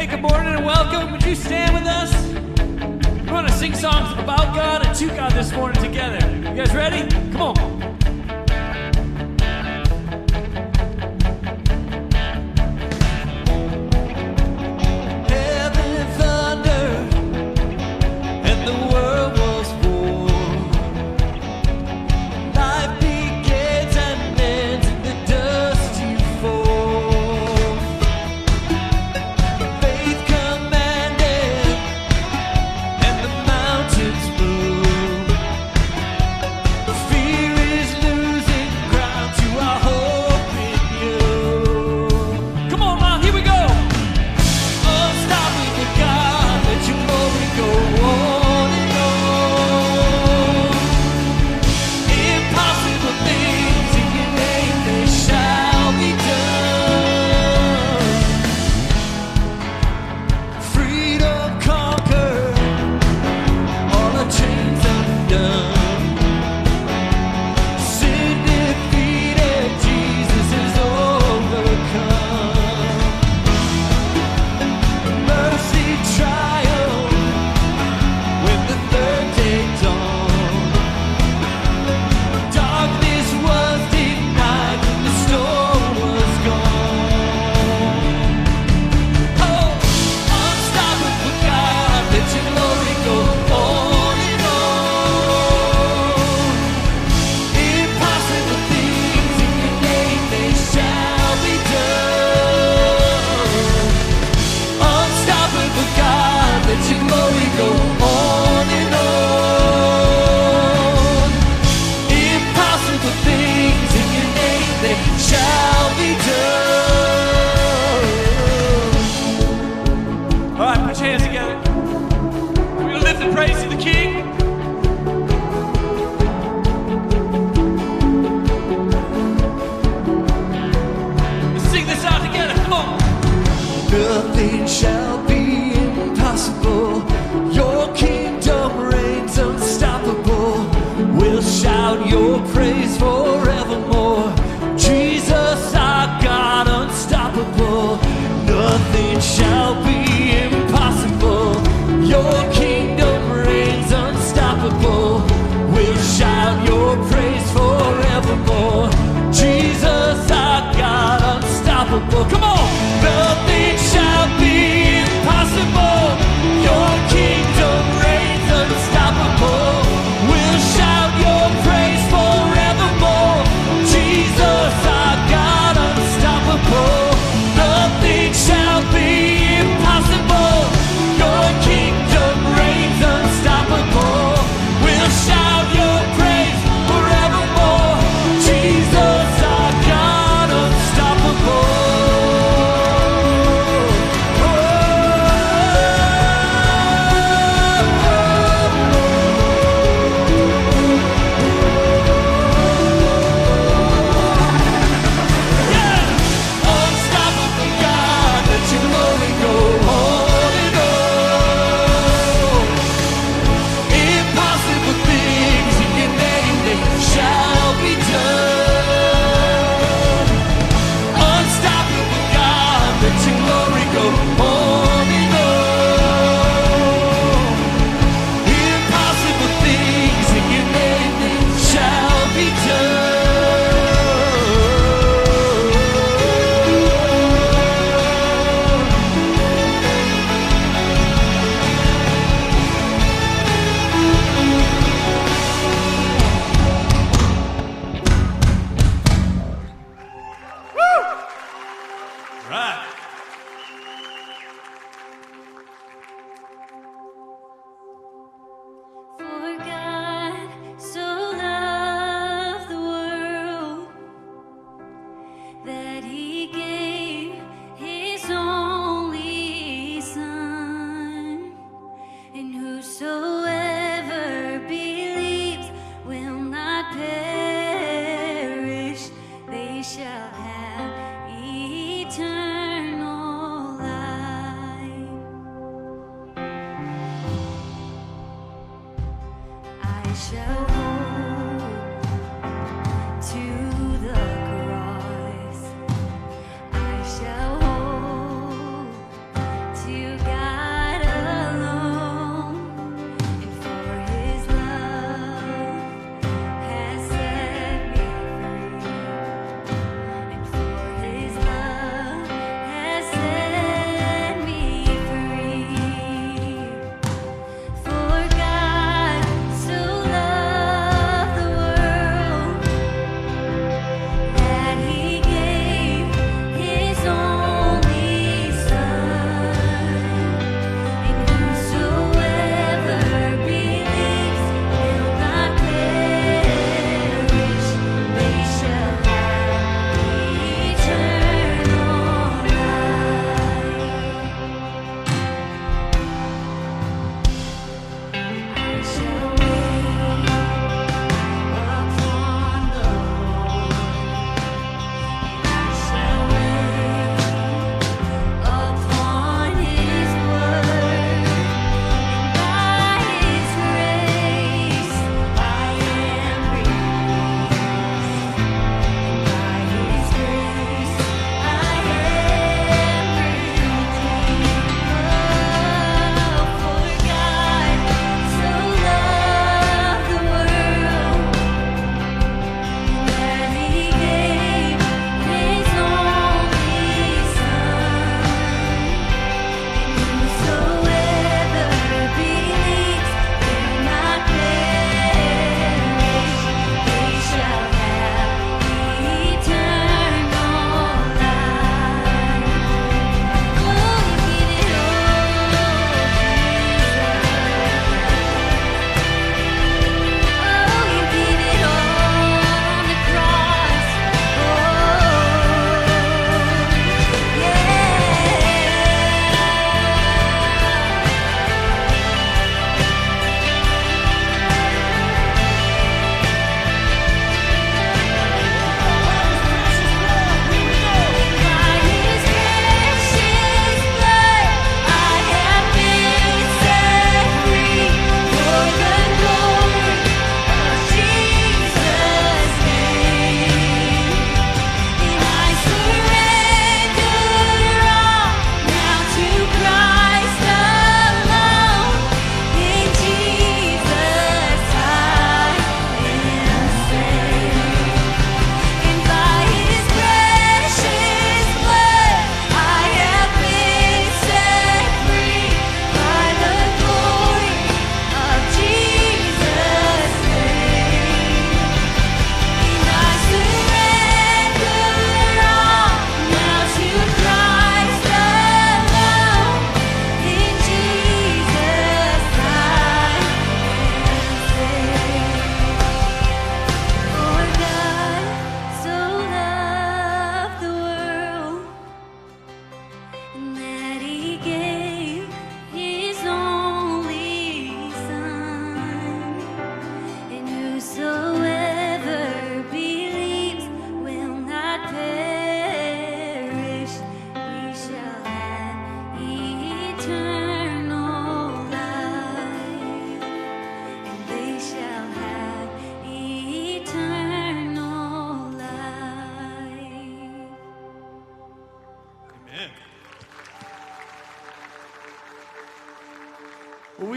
Hey, good morning and welcome. Would you stand with us? We want to sing songs about God and to God this morning together. You guys ready? Come on. Nothing shall be impossible. Your kingdom reigns unstoppable. We'll shout your praise forevermore. Jesus, our God, unstoppable. Nothing shall be impossible. Your kingdom reigns unstoppable. We'll shout your praise forevermore. Jesus, our God, unstoppable. Come on! Nothing shall be impossible. Your kingdom reigns unstoppable. We'll shout your praise forevermore. Jesus, our God, unstoppable. Nothing shall be impossible. Your kingdom reigns unstoppable. We'll shout your praise forevermore. Jesus, our God, unstoppable.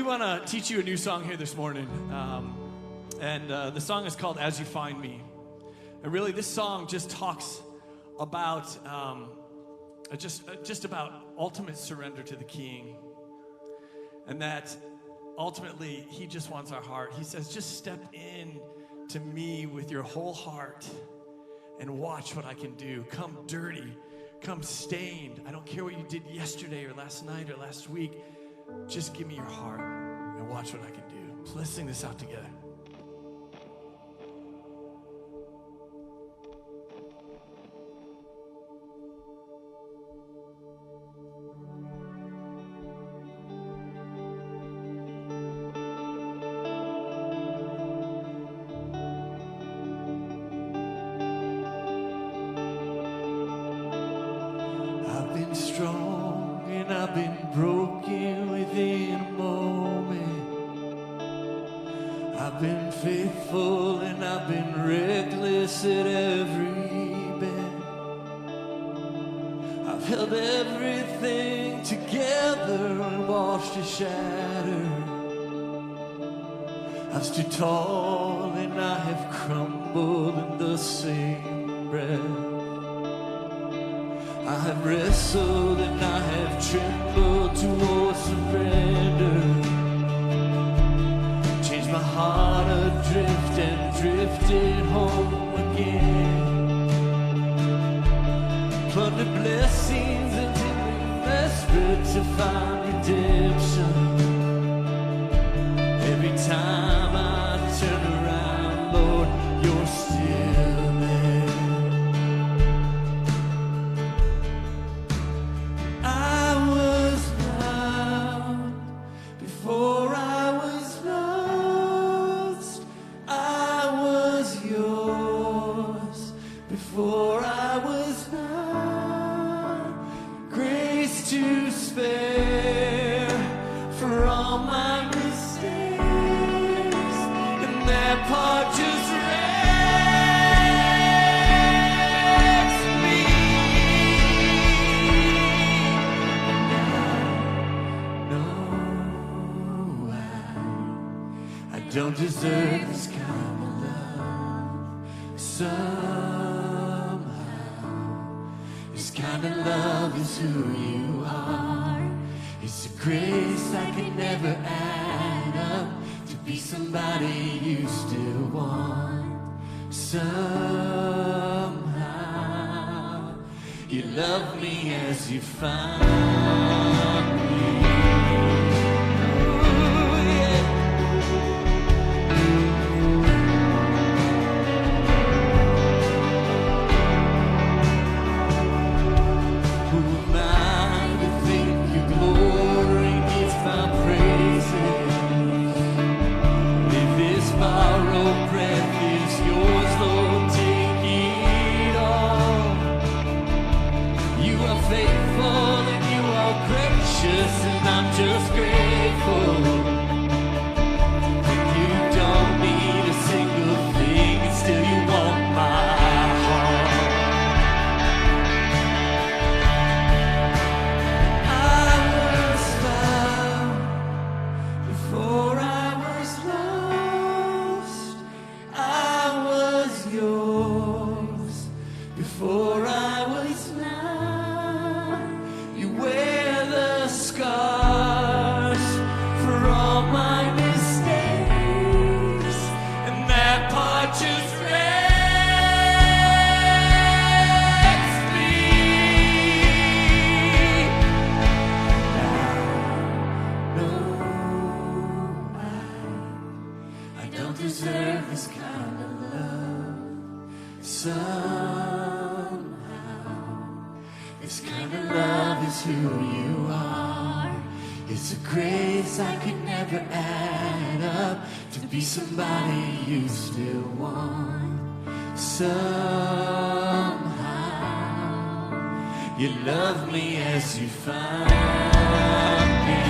want to teach you a new song here this morning. And the song is called As You Find Me. And really, this song just talks about just about ultimate surrender to the King. And that ultimately, he just wants our heart. He says, just step in to me with your whole heart and watch what I can do. Come dirty, come stained. I don't care what you did yesterday or last night or last week. Just give me your heart and watch what I can do. So let's sing this out together. I've been strong and I've been broken within a moment. I've been faithful and I've been reckless at every bend. I've held everything together and watched it shatter. I've stood tall and I have crumbled in the same breath. I have wrestled and I have trembled towards surrender. Changed my heart adrift and drifted home again. Plundered blessings until I'm desperate to find redemption. Every time I turn around, Lord, you're still there. Don't deserve this kind of love. Somehow, this kind of love is who you are. It's a grace I could never add up to be somebody you still want. Somehow, you love me as you find me. Just grateful that you don't need a single thing and still you want my heart. I was found before I was lost. I was yours before I was not. You wear the scar deserve this kind of love. Somehow, this kind of love is who you are. It's a grace I could never add up to be somebody you still want. Somehow, you love me as you find me.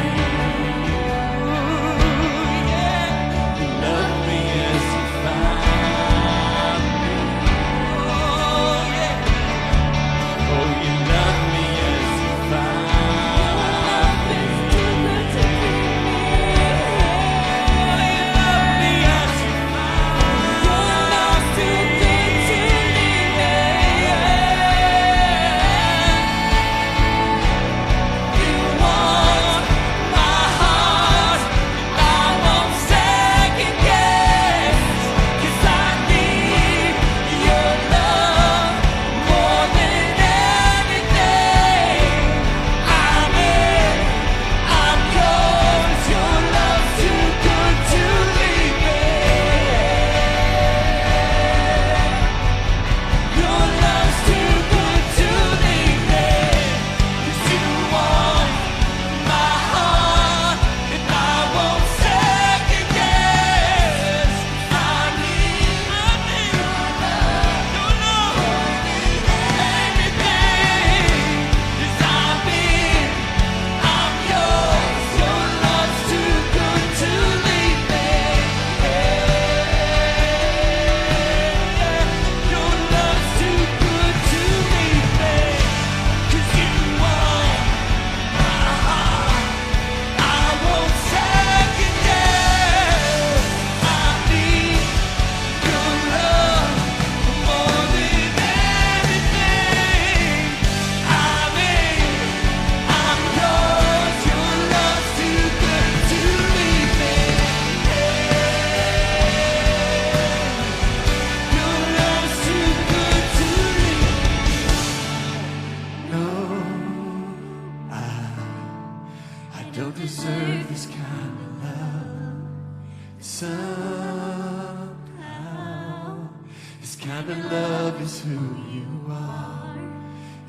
This kind of love is who you are.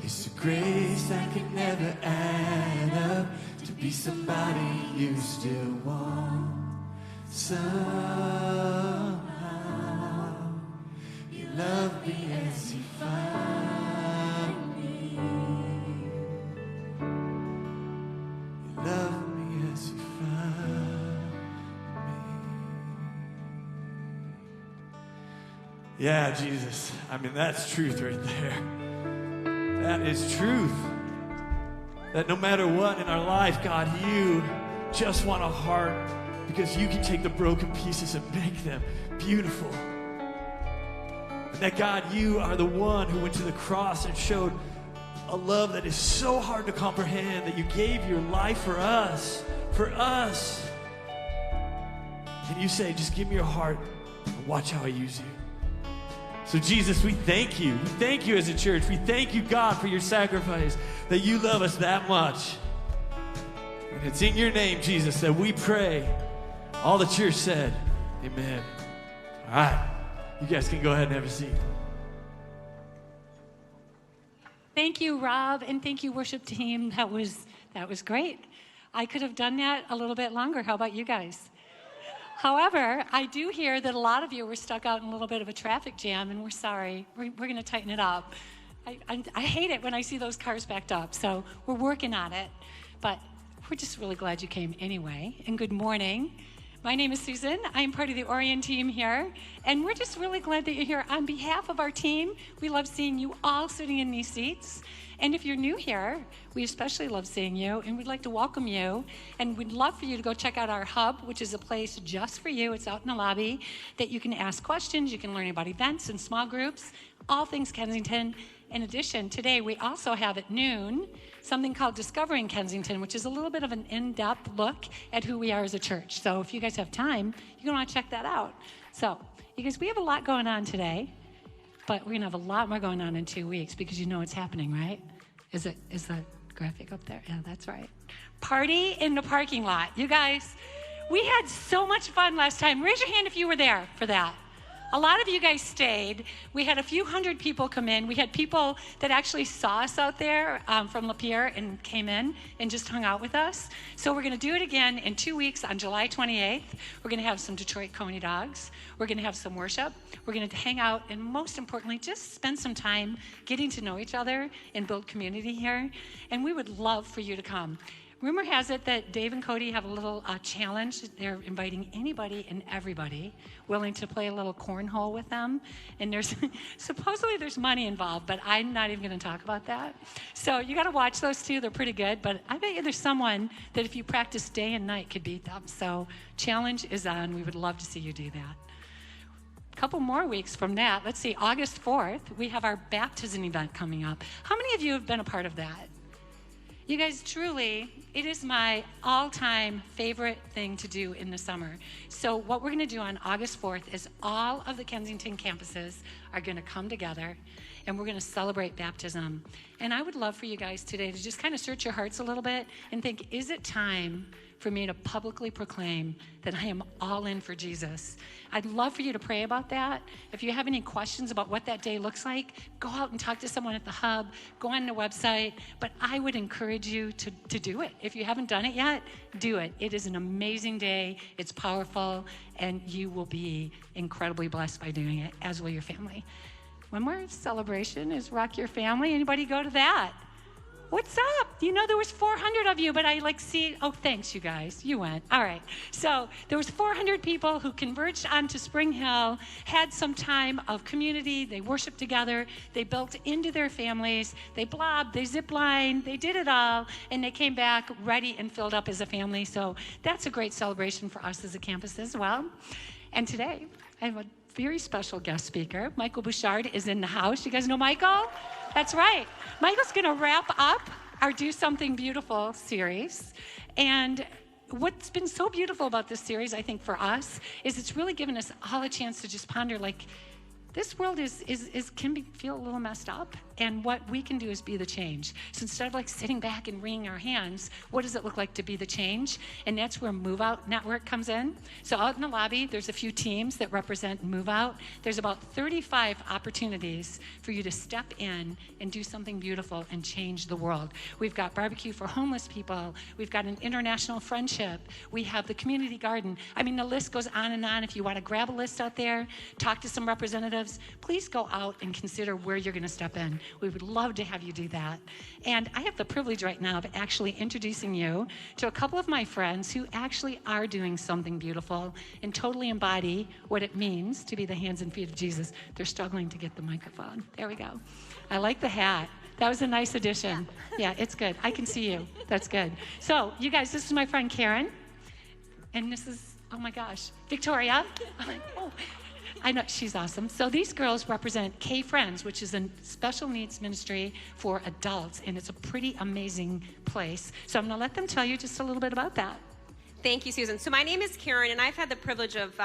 It's a grace that could never add up to be somebody you still want. Somehow you love me as you find me. You love me as you find me. Yeah, Jesus. I mean, that's truth right there. That is truth. That no matter what in our life, God, you just want a heart because you can take the broken pieces and make them beautiful. And that, God, you are the one who went to the cross and showed a love that is so hard to comprehend, that you gave your life for us, And you say, just give me your heart and watch how I use you. So Jesus, we thank you. We thank you as a church. We thank you, God, for your sacrifice, that you love us that much. And it's in your name, Jesus, that we pray. All the church said, amen. All right. You guys can go ahead and have a seat. Thank you, Rob, and thank you, worship team. That was great. I could have done that a little bit longer. How about you guys? However, I do hear that a lot of you were stuck out in a little bit of a traffic jam, and we're sorry. We're going to tighten it up. I hate it when I see those cars backed up, so we're working on it. But we're just really glad you came anyway, and good morning. My name is Susan. I'm part of the Orion team here, and we're just really glad that you're here. On behalf of our team, we love seeing you all sitting in these seats. And if you're new here, we especially love seeing you, and we'd like to welcome you. And we'd love for you to go check out our hub, which is a place just for you. It's out in the lobby that you can ask questions. You can learn about events and small groups, all things Kensington. In addition, today we also have at noon something called Discovering Kensington, which is a little bit of an in-depth look at who we are as a church. So if you guys have time, you're going to want to check that out. So, you guys, we have a lot going on today. But we're going to have a lot more going on in 2 weeks because you know it's happening, right? Is the graphic up there? Yeah, that's right. Party in the parking lot. You guys, we had so much fun last time. Raise your hand if you were there for that. A lot of you guys stayed. We had a few hundred people come in. We had people that actually saw us out there from Lapeer and came in and just hung out with us. So we're going to do it again in 2 weeks on July 28th. We're going to have some Detroit Coney dogs. We're going to have some worship. We're going to hang out and most importantly, just spend some time getting to know each other and build community here. And we would love for you to come. Rumor has it that Dave and Cody have a little challenge. They're inviting anybody and everybody willing to play a little cornhole with them. And there's supposedly there's money involved, but I'm not even going to talk about that. So you got to watch those two. They're pretty good. But I bet you there's someone that if you practice day and night could beat them. So challenge is on. We would love to see you do that. A couple more weeks from that, let's see, August 4th, we have our baptism event coming up. How many of you have been a part of that? You guys, truly, it is my all-time favorite thing to do in the summer. So what we're going to do on August 4th is all of the Kensington campuses are going to come together, and we're going to celebrate baptism. And I would love for you guys today to just kind of search your hearts a little bit and think, is it time for me to publicly proclaim that I am all in for Jesus? I'd love for you to pray about that. If you have any questions about what that day looks like, go out and talk to someone at the hub, go on the website, but I would encourage you to do it. If you haven't done it yet, do it. It is an amazing day, it's powerful, and you will be incredibly blessed by doing it, as will your family. One more celebration is Rock Your Family. Anybody go to that? What's up? You know, there was 400 of you, but I see, oh, thanks, you guys. You went. All right. So there was 400 people who converged onto Spring Hill, had some time of community. They worshiped together. They built into their families. They blobbed. They ziplined. They did it all. And they came back ready and filled up as a family. So that's a great celebration for us as a campus as well. And today, I have a very special guest speaker. Michael Bouchard is in the house. You guys know Michael? That's right. Michael's going to wrap up our Do Something Beautiful series. And what's been so beautiful about this series, I think, for us, is it's really given us all a chance to just ponder, like, this world feel a little messed up. And what we can do is be the change. So instead of like sitting back and wringing our hands, what does it look like to be the change? And that's where Move Out Network comes in. So out in the lobby, there's a few teams that represent Move Out. There's about 35 opportunities for you to step in and do something beautiful and change the world. We've got barbecue for homeless people. We've got an international friendship. We have the community garden. I mean, the list goes on and on. If you want to grab a list out there, talk to some representatives, please go out and consider where you're going to step in. We would love to have you do that. And I have the privilege right now of actually introducing you to a couple of my friends who actually are doing something beautiful and totally embody what it means to be the hands and feet of Jesus. They're struggling to get the microphone. There we go. I like the hat. That was a nice addition. Yeah, it's good. I can see you. That's good. So, you guys, this is my friend Karen. And this is, oh my gosh, Victoria. I'm like, oh. I know, she's awesome. So these girls represent K-Friends, which is a special needs ministry for adults, and it's a pretty amazing place. So I'm going to let them tell you just a little bit about that. Thank you, Susan. So my name is Karen, and I've had the privilege of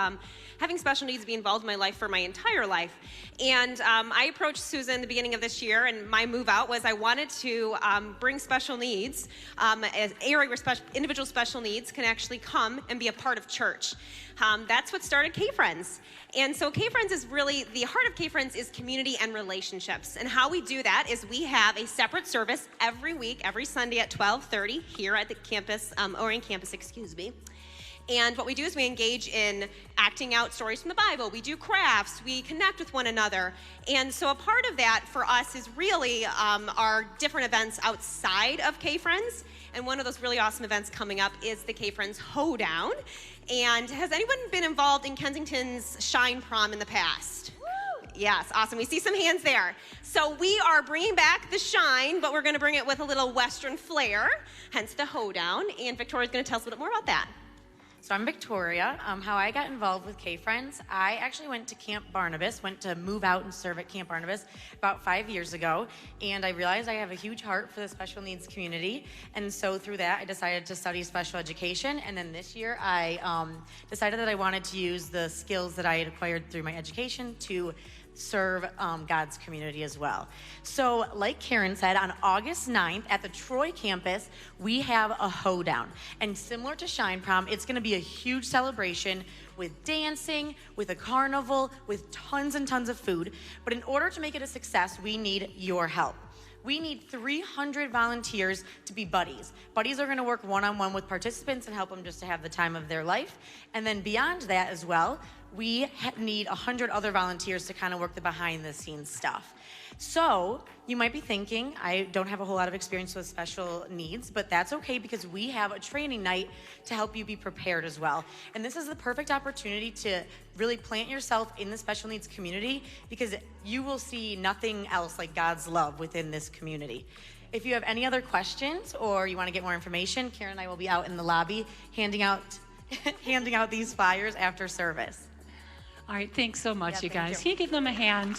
having special needs be involved in my life for my entire life. And I approached Susan the beginning of this year, and my move out was I wanted to bring special needs, an area where individual special needs can actually come and be a part of church. That's what started K-Friends. And so K-Friends is really, the heart of K-Friends is community and relationships. And how we do that is we have a separate service every week, every Sunday at 12:30 here at the campus, Orion campus, excuse me. And what we do is we engage in acting out stories from the Bible. We do crafts. We connect with one another. And so a part of that for us is really our different events outside of K-Friends. And one of those really awesome events coming up is the K-Friends Hoedown. And has anyone been involved in Kensington's Shine Prom in the past? Woo! Yes, awesome. We see some hands there. So we are bringing back the Shine, but we're going to bring it with a little Western flair, hence the Hoedown. And Victoria's going to tell us a little bit more about that. So I'm Victoria. How I got involved with K-Friends, I actually went to Camp Barnabas, went to move out and serve at Camp Barnabas about 5 years ago, and I realized I have a huge heart for the special needs community, and so through that I decided to study special education, and then this year I decided that I wanted to use the skills that I had acquired through my education to serve God's community as well. So like Karen said, on August 9th at the Troy campus, we have a hoedown. And similar to Shine Prom, it's gonna be a huge celebration with dancing, with a carnival, with tons and tons of food. But in order to make it a success, we need your help. We need 300 volunteers to be buddies. Buddies are gonna work one-on-one with participants and help them just to have the time of their life. And then beyond that as well, we need 100 other volunteers to kind of work the behind the scenes stuff. So you might be thinking, I don't have a whole lot of experience with special needs, but that's okay because we have a training night to help you be prepared as well. And this is the perfect opportunity to really plant yourself in the special needs community because you will see nothing else like God's love within this community. If you have any other questions or you want to get more information, Karen and I will be out in the lobby handing out these flyers after service. All right, thanks so much, Yeah, you thank guys. you. Can you give them a hand?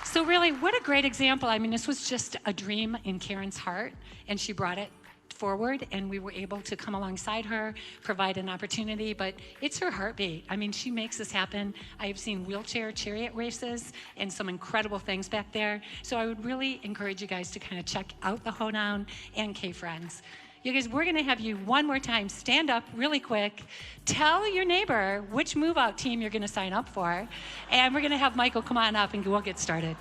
So really, what a great example. I mean, this was just a dream in Karen's heart, and she brought it forward, and we were able to come alongside her, provide an opportunity, but it's her heartbeat. I mean, she makes this happen. I have seen wheelchair chariot races and some incredible things back there. So I would really encourage you guys to kind of check out the Hoedown and K-Friends. You guys, we're gonna have you one more time stand up really quick, tell your neighbor which move out team you're gonna sign up for, and we're gonna have Michael come on up and we'll get started.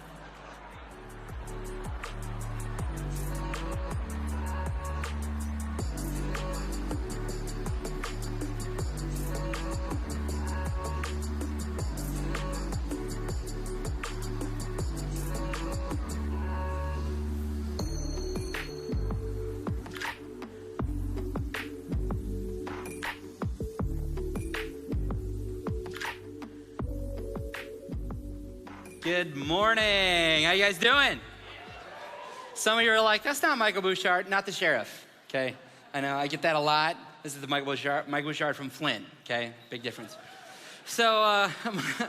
Good morning. How you guys doing? Some of you are like, that's not Michael Bouchard, not the sheriff, okay? I know, I get that a lot. This is the Michael Bouchard from Flint, okay? Big difference. So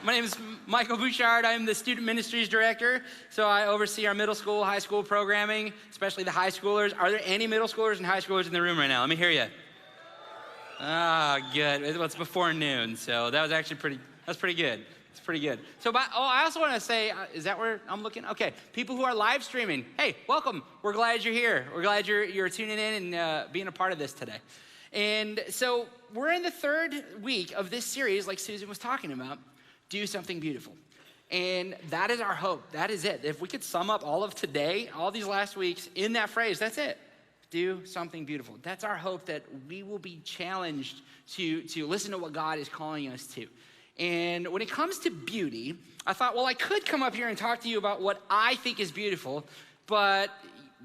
my name is Michael Bouchard. I'm the Student Ministries Director. So I oversee our middle school, high school programming, especially the high schoolers. Are there any middle schoolers and high schoolers in the room right now? Let me hear you. Ah, good. Well, it's before noon, so that was actually pretty good. It's pretty good. So, I also want to say, is that where I'm looking? Okay, people who are live streaming, hey, welcome. We're glad you're here. We're glad you're tuning in and being a part of this today. And so we're in the third week of this series, like Susan was talking about, Do Something Beautiful. And that is our hope. That is it. If we could sum up all of today, all these last weeks in that phrase, that's it. Do something beautiful. That's our hope, that we will be challenged to listen to what God is calling us to. And when it comes to beauty, I thought, well, I could come up here and talk to you about what I think is beautiful, but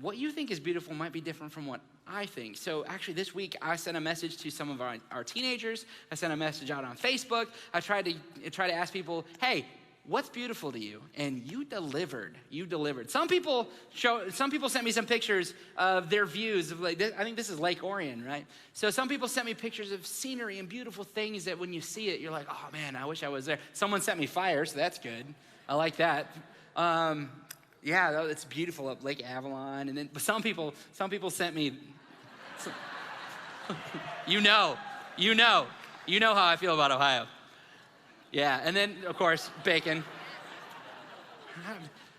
what you think is beautiful might be different from what I think. So actually this week, I sent a message to some of our teenagers. I sent a message out on Facebook. I tried to ask people, hey, what's beautiful to you? And you delivered. Some people sent me some pictures of their views of, like, I think this is Lake Orion, right? So some people sent me pictures of scenery and beautiful things that when you see it, you're like, oh man, I wish I was there. Someone sent me fire, so that's good. I like that. Yeah, it's beautiful up Lake Avalon. And then, but some people sent me, you know how I feel about Ohio. Yeah, and then, of course, bacon.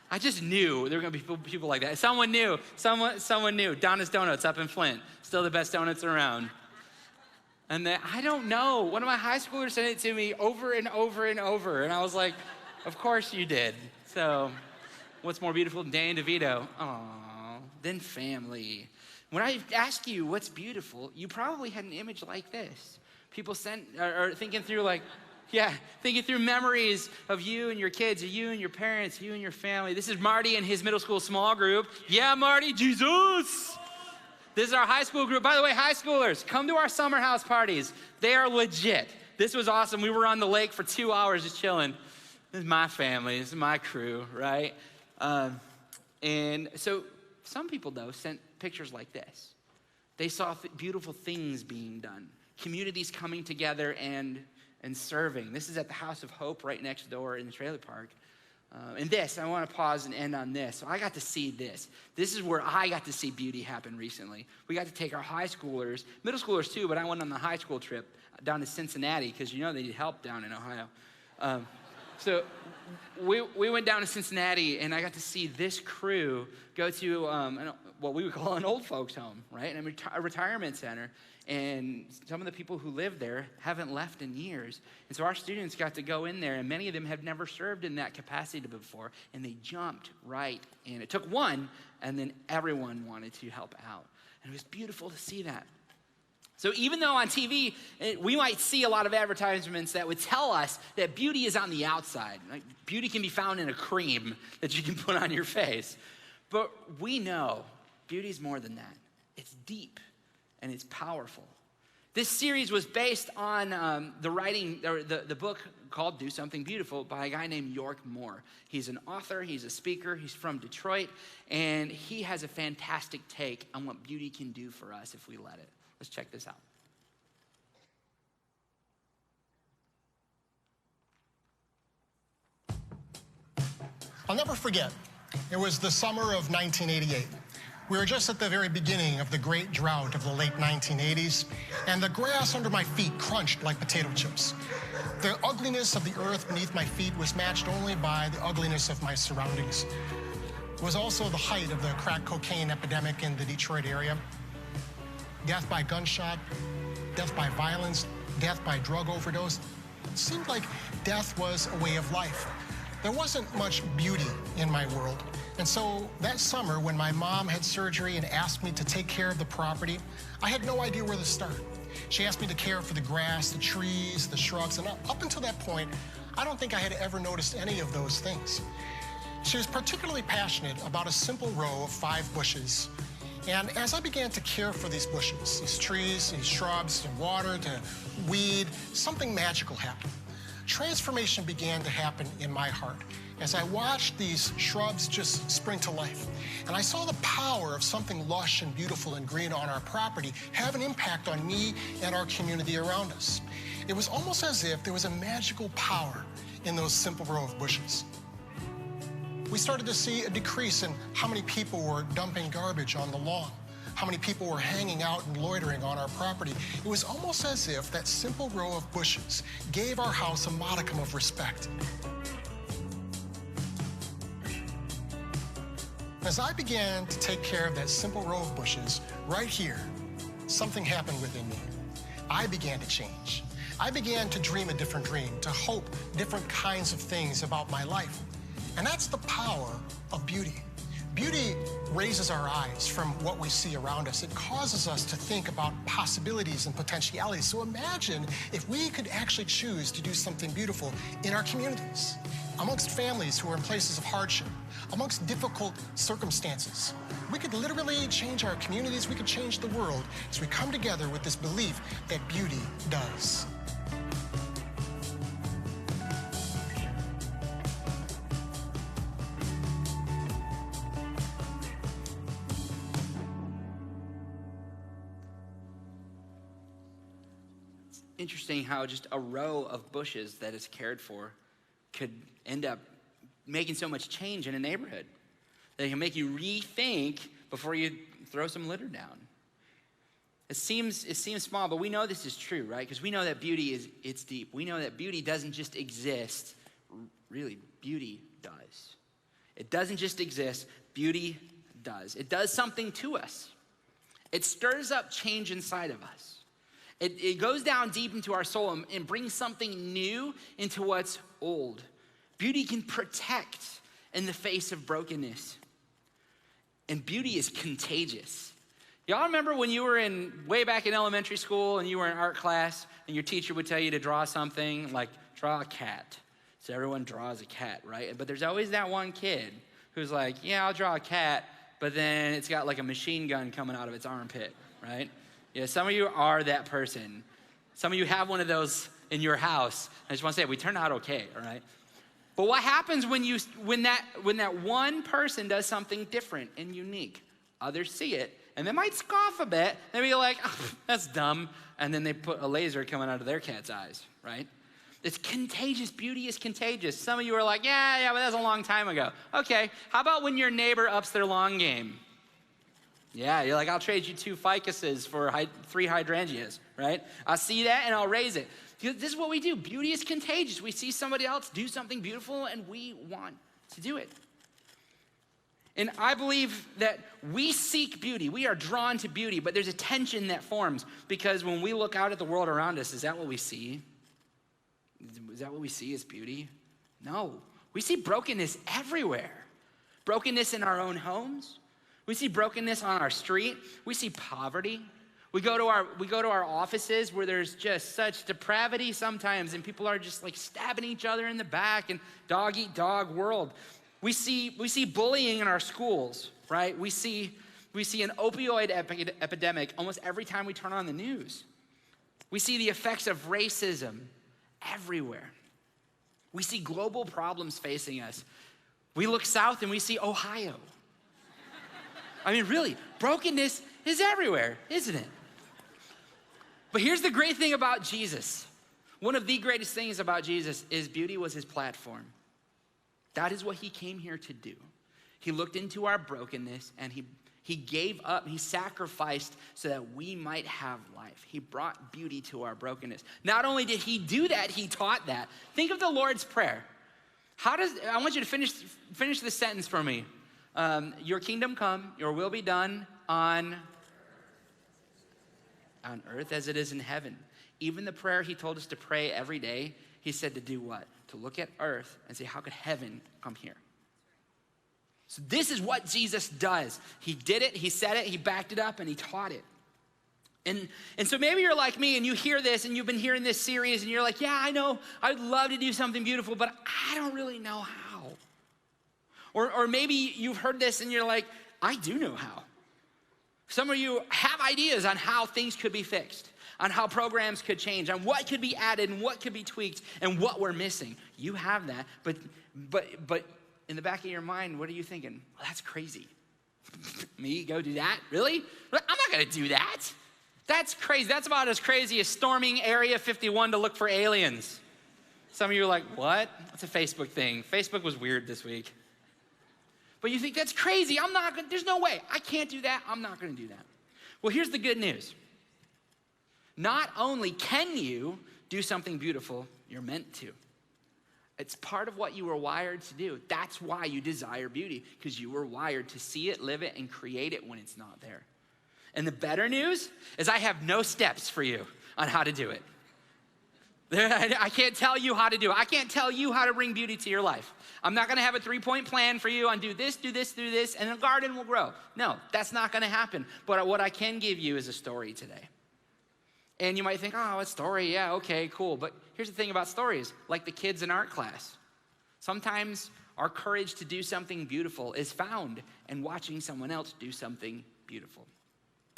I just knew there were going to be people like that. Someone knew. Donna's Donuts up in Flint. Still the best donuts around. And then, I don't know. One of my high schoolers sent it to me over and over and over. And I was like, of course you did. So, what's more beautiful than Dan DeVito? Aw, then family. When I ask you what's beautiful, you probably had an image like this. People are thinking through, like, yeah, thinking through memories of you and your kids, of you and your parents, you and your family. This is Marty and his middle school small group. Yeah, Marty, Jesus. This is our high school group. By the way, high schoolers, come to our summer house parties. They are legit. This was awesome. We were on the lake for 2 hours just chilling. This is my family. This is my crew, right? And so some people, though, sent pictures like this. They saw beautiful things being done. Communities coming together and serving. This is at the House of Hope right next door in the trailer park. And I want to pause and end on this. So I got to see this. This is where I got to see beauty happen recently. We got to take our high schoolers, middle schoolers too, but I went on the high school trip down to Cincinnati because they need help down in Ohio. So we went down to Cincinnati, and I got to see this crew go to what we would call an old folks home, right? And a retirement center. And some of the people who live there haven't left in years. And so our students got to go in there, and many of them have never served in that capacity before, and they jumped right in. It took one, and then everyone wanted to help out. And it was beautiful to see that. So even though on TV, we might see a lot of advertisements that would tell us that beauty is on the outside. Like, beauty can be found in a cream that you can put on your face. But we know beauty is more than that. It's deep and it's powerful. This series was based on the writing, or the book called Do Something Beautiful by a guy named York Moore. He's an author, he's a speaker, he's from Detroit, and he has a fantastic take on what beauty can do for us if we let it. Let's check this out. I'll never forget. It was the summer of 1988. We were just at the very beginning of the great drought of the late 1980s, and the grass under my feet crunched like potato chips. The ugliness of the earth beneath my feet was matched only by the ugliness of my surroundings. It was also the height of the crack cocaine epidemic in the Detroit area. Death by gunshot, death by violence, death by drug overdose. It seemed like death was a way of life. There wasn't much beauty in my world. And so that summer, when my mom had surgery and asked me to take care of the property, I had no idea where to start. She asked me to care for the grass, the trees, the shrubs, and up until that point, I don't think I had ever noticed any of those things. She was particularly passionate about a simple row of 5 bushes. And as I began to care for these bushes, these trees, these shrubs, to water, to weed, something magical happened. Transformation began to happen in my heart as I watched these shrubs just spring to life. And I saw the power of something lush and beautiful and green on our property have an impact on me and our community around us. It was almost as if there was a magical power in those simple row of bushes. We started to see a decrease in how many people were dumping garbage on the lawn, how many people were hanging out and loitering on our property. It was almost as if that simple row of bushes gave our house a modicum of respect. As I began to take care of that simple row of bushes right here, something happened within me. I began to change. I began to dream a different dream, to hope different kinds of things about my life. And that's the power of beauty. Beauty raises our eyes from what we see around us. It causes us to think about possibilities and potentialities. So imagine if we could actually choose to do something beautiful in our communities, amongst families who are in places of hardship, amongst difficult circumstances. We could literally change our communities, we could change the world as we come together with this belief that beauty does. Interesting how just a row of bushes that is cared for could end up making so much change in a neighborhood. They can make you rethink before you throw some litter down. It seems small, but we know this is true, right? Because we know that beauty it's deep. We know that beauty doesn't just exist. Really, beauty does. It doesn't just exist. Beauty does. It does something to us. It stirs up change inside of us. It goes down deep into our soul and brings something new into what's old. Beauty can protect in the face of brokenness. And beauty is contagious. Y'all remember when you were way back in elementary school and you were in art class and your teacher would tell you to draw something, like draw a cat. So everyone draws a cat, right? But there's always that one kid who's like, yeah, I'll draw a cat, but then it's got like a machine gun coming out of its armpit, right? Yeah, some of you are that person. Some of you have one of those in your house. I just want to say, we turned out okay, all right? But what happens when that one person does something different and unique? Others see it, and they might scoff a bit. They be like, oh, that's dumb. And then they put a laser coming out of their cat's eyes, right? It's contagious. Beauty is contagious. Some of you are like, yeah, but that's a long time ago. Okay, how about when your neighbor ups their lawn game? Yeah, you're like, I'll trade you 2 ficuses for 3 hydrangeas, right? I'll see that and I'll raise it. This is what we do. Beauty is contagious. We see somebody else do something beautiful and we want to do it. And I believe that we seek beauty. We are drawn to beauty, but there's a tension that forms because when we look out at the world around us, is that what we see? Is that what we see as beauty? No. We see brokenness everywhere. Brokenness in our own homes. We see brokenness on our street. We see poverty. We go to our offices where there's just such depravity sometimes, and people are just like stabbing each other in the back, and dog eat dog world. We see bullying in our schools, right? We see an opioid epidemic almost every time we turn on the news. We see the effects of racism everywhere. We see global problems facing us. We look south and we see Ohio. I mean, really, brokenness is everywhere, isn't it? But here's the great thing about Jesus. One of the greatest things about Jesus is beauty was his platform. That is what he came here to do. He looked into our brokenness and he gave up, he sacrificed so that we might have life. He brought beauty to our brokenness. Not only did he do that, he taught that. Think of the Lord's Prayer. I want you to finish this sentence for me. Your kingdom come, your will be done on earth as it is in heaven. Even the prayer he told us to pray every day, he said to do what? To look at earth and say, how could heaven come here? So this is what Jesus does. He did it, he said it, he backed it up, and he taught it. And so maybe you're like me and you hear this and you've been hearing this series and you're like, yeah, I know, I'd love to do something beautiful, but I don't really know how. Or maybe you've heard this and you're like, I do know how. Some of you have ideas on how things could be fixed, on how programs could change, on what could be added and what could be tweaked and what we're missing. You have that, but in the back of your mind, what are you thinking? Well, that's crazy. Me go do that? Really? I'm not gonna do that. That's crazy. That's about as crazy as storming Area 51 to look for aliens. Some of you are like, what? That's a Facebook thing. Facebook was weird this week. But you think that's crazy. There's no way. I can't do that. I'm not gonna do that. Well, here's the good news. Not only can you do something beautiful, you're meant to. It's part of what you were wired to do. That's why you desire beauty, because you were wired to see it, live it, and create it when it's not there. And the better news is I have no steps for you on how to do it. I can't tell you how to do it. I can't tell you how to bring beauty to your life. I'm not gonna have a 3-point plan for you on do this, do this, do this, and the garden will grow. No, that's not gonna happen. But what I can give you is a story today. And you might think, oh, a story, yeah, okay, cool. But here's the thing about stories, like the kids in art class. Sometimes our courage to do something beautiful is found in watching someone else do something beautiful.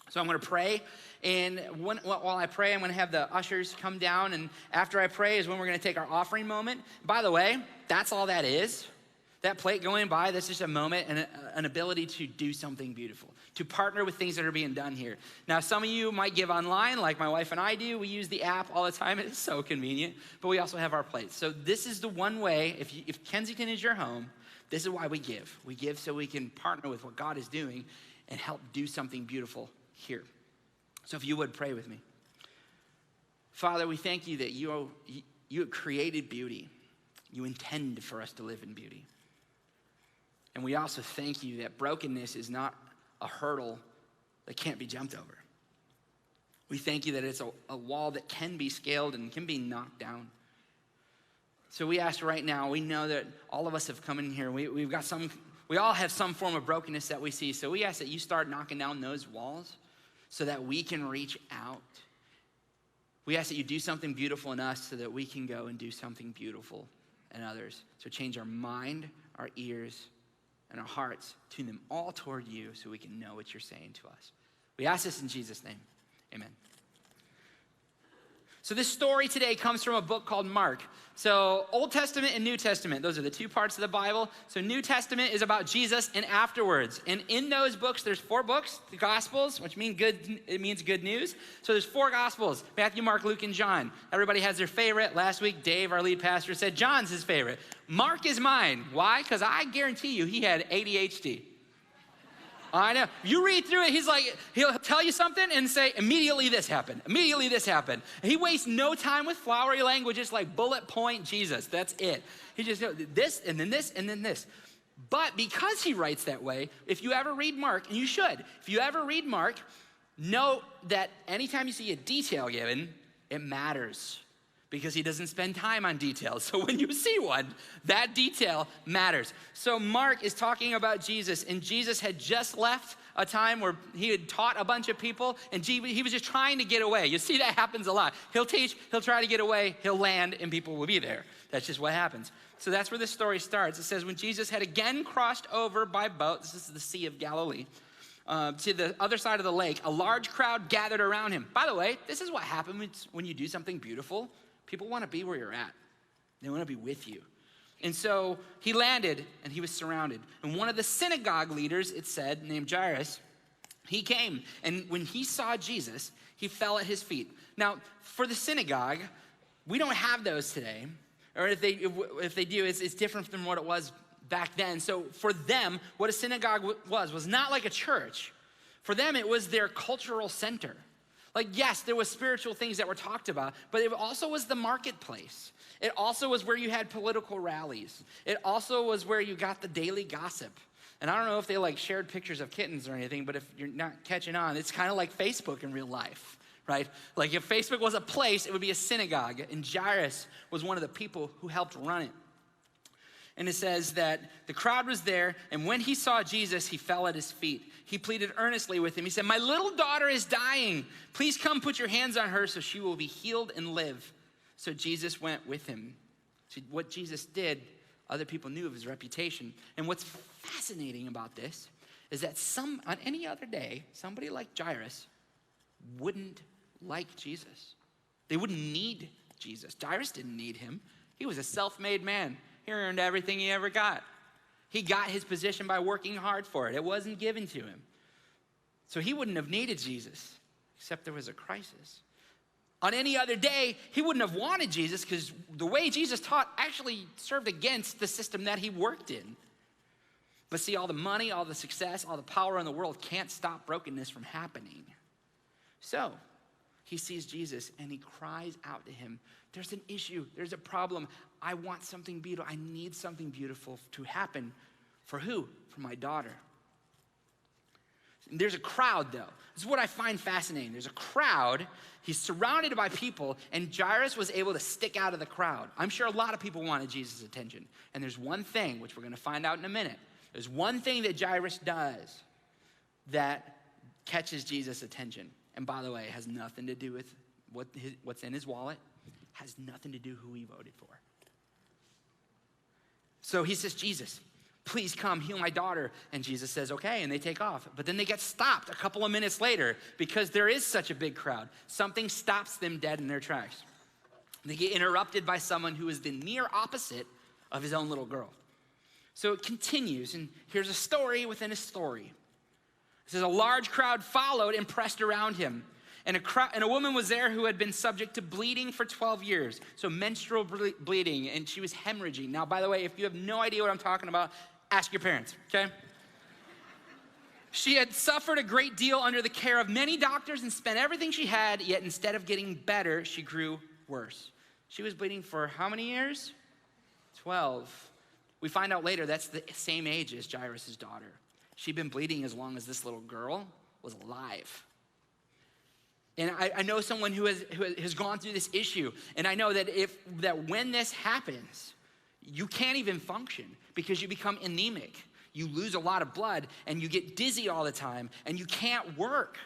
So I'm gonna pray, and while I pray, I'm gonna have the ushers come down, and after I pray is when we're gonna take our offering moment. By the way, that's all that is. That plate going by, that's just a moment and an ability to do something beautiful, to partner with things that are being done here. Now, some of you might give online, like my wife and I do. We use the app all the time. It is so convenient, but we also have our plates. So this is the one way, if Kensington is your home, this is why we give. We give so we can partner with what God is doing and help do something beautiful here. So if you would pray with me. Father, we thank you that you have created beauty. You intend for us to live in beauty. And we also thank you that brokenness is not a hurdle that can't be jumped over. We thank you that it's a wall that can be scaled and can be knocked down. So we ask right now, we know that all of us have come in here. We all have some form of brokenness that we see. So we ask that you start knocking down those walls so that we can reach out. We ask that you do something beautiful in us so that we can go and do something beautiful in others. So change our mind, our ears, and our hearts, tune them all toward you so we can know what you're saying to us. We ask this in Jesus' name, amen. So this story today comes from a book called Mark. So Old Testament and New Testament, those are the two parts of the Bible. So New Testament is about Jesus and afterwards. And in those books, there's 4 books, the Gospels, which means good news. So there's 4 Gospels, Matthew, Mark, Luke, and John. Everybody has their favorite. Last week, Dave, our lead pastor, said John's his favorite. Mark is mine. Why? Because I guarantee you he had ADHD. I know. You read through it, he'll tell you something and say, immediately this happened. Immediately this happened. He wastes no time with flowery language. It's like bullet point Jesus. That's it. He just goes this and then this and then this. But because he writes that way, if you ever read Mark, and you should, if you ever read Mark, know that anytime you see a detail given, it matters. Because he doesn't spend time on details. So when you see one, that detail matters. So Mark is talking about Jesus, and Jesus had just left a time where he had taught a bunch of people, and he was just trying to get away. You see that happens a lot. He'll teach, he'll try to get away, he'll land, and people will be there. That's just what happens. So that's where this story starts. It says, when Jesus had again crossed over by boat, this is the Sea of Galilee, to the other side of the lake, a large crowd gathered around him. By the way, this is what happens when you do something beautiful. People want to be where you're at. They want to be with you. And so he landed and he was surrounded. And one of the synagogue leaders, it said, named Jairus, he came. And when he saw Jesus, he fell at his feet. Now, for the synagogue, we don't have those today. Or if they do, it's different than what it was back then. So for them, what a synagogue was not like a church. For them, it was their cultural center. Like, yes, there was spiritual things that were talked about, but it also was the marketplace. It also was where you had political rallies. It also was where you got the daily gossip. And I don't know if they shared pictures of kittens or anything, but if you're not catching on, it's kind of like Facebook in real life, right? Like if Facebook was a place, it would be a synagogue. And Jairus was one of the people who helped run it. And it says that the crowd was there, and when he saw Jesus, he fell at his feet. He pleaded earnestly with him. He said, "My little daughter is dying. Please come put your hands on her so she will be healed and live." So Jesus went with him. See, what Jesus did, other people knew of his reputation. And what's fascinating about this is that on any other day, somebody like Jairus wouldn't like Jesus. They wouldn't need Jesus. Jairus didn't need him. He was a self-made man. He earned everything he ever got. He got his position by working hard for it. It wasn't given to him. So he wouldn't have needed Jesus, except there was a crisis. On any other day, he wouldn't have wanted Jesus because the way Jesus taught actually served against the system that he worked in. But see, all the money, all the success, all the power in the world can't stop brokenness from happening. So he sees Jesus and he cries out to him, there's an issue, there's a problem. I want something beautiful. I need something beautiful to happen. For who? For my daughter. There's a crowd, though. This is what I find fascinating. There's a crowd. He's surrounded by people, and Jairus was able to stick out of the crowd. I'm sure a lot of people wanted Jesus' attention. And there's one thing, which we're going to find out in a minute. There's one thing that Jairus does that catches Jesus' attention. And by the way, it has nothing to do with what's in his wallet. Has nothing to do who he voted for. So he says, Jesus, please come heal my daughter. And Jesus says, okay, and they take off. But then they get stopped a couple of minutes later because there is such a big crowd. Something stops them dead in their tracks. They get interrupted by someone who is the near opposite of his own little girl. So it continues, and here's a story within a story. It says, a large crowd followed and pressed around him. And a woman was there who had been subject to bleeding for 12 years. So menstrual bleeding, and she was hemorrhaging. Now, by the way, if you have no idea what I'm talking about, ask your parents, okay? She had suffered a great deal under the care of many doctors and spent everything she had, yet instead of getting better, she grew worse. She was bleeding for how many years? 12. We find out later that's the same age as Jairus' daughter. She'd been bleeding as long as this little girl was alive. And I know someone who has gone through this issue, and I know that when this happens, you can't even function because you become anemic. You lose a lot of blood, and you get dizzy all the time, and you can't work.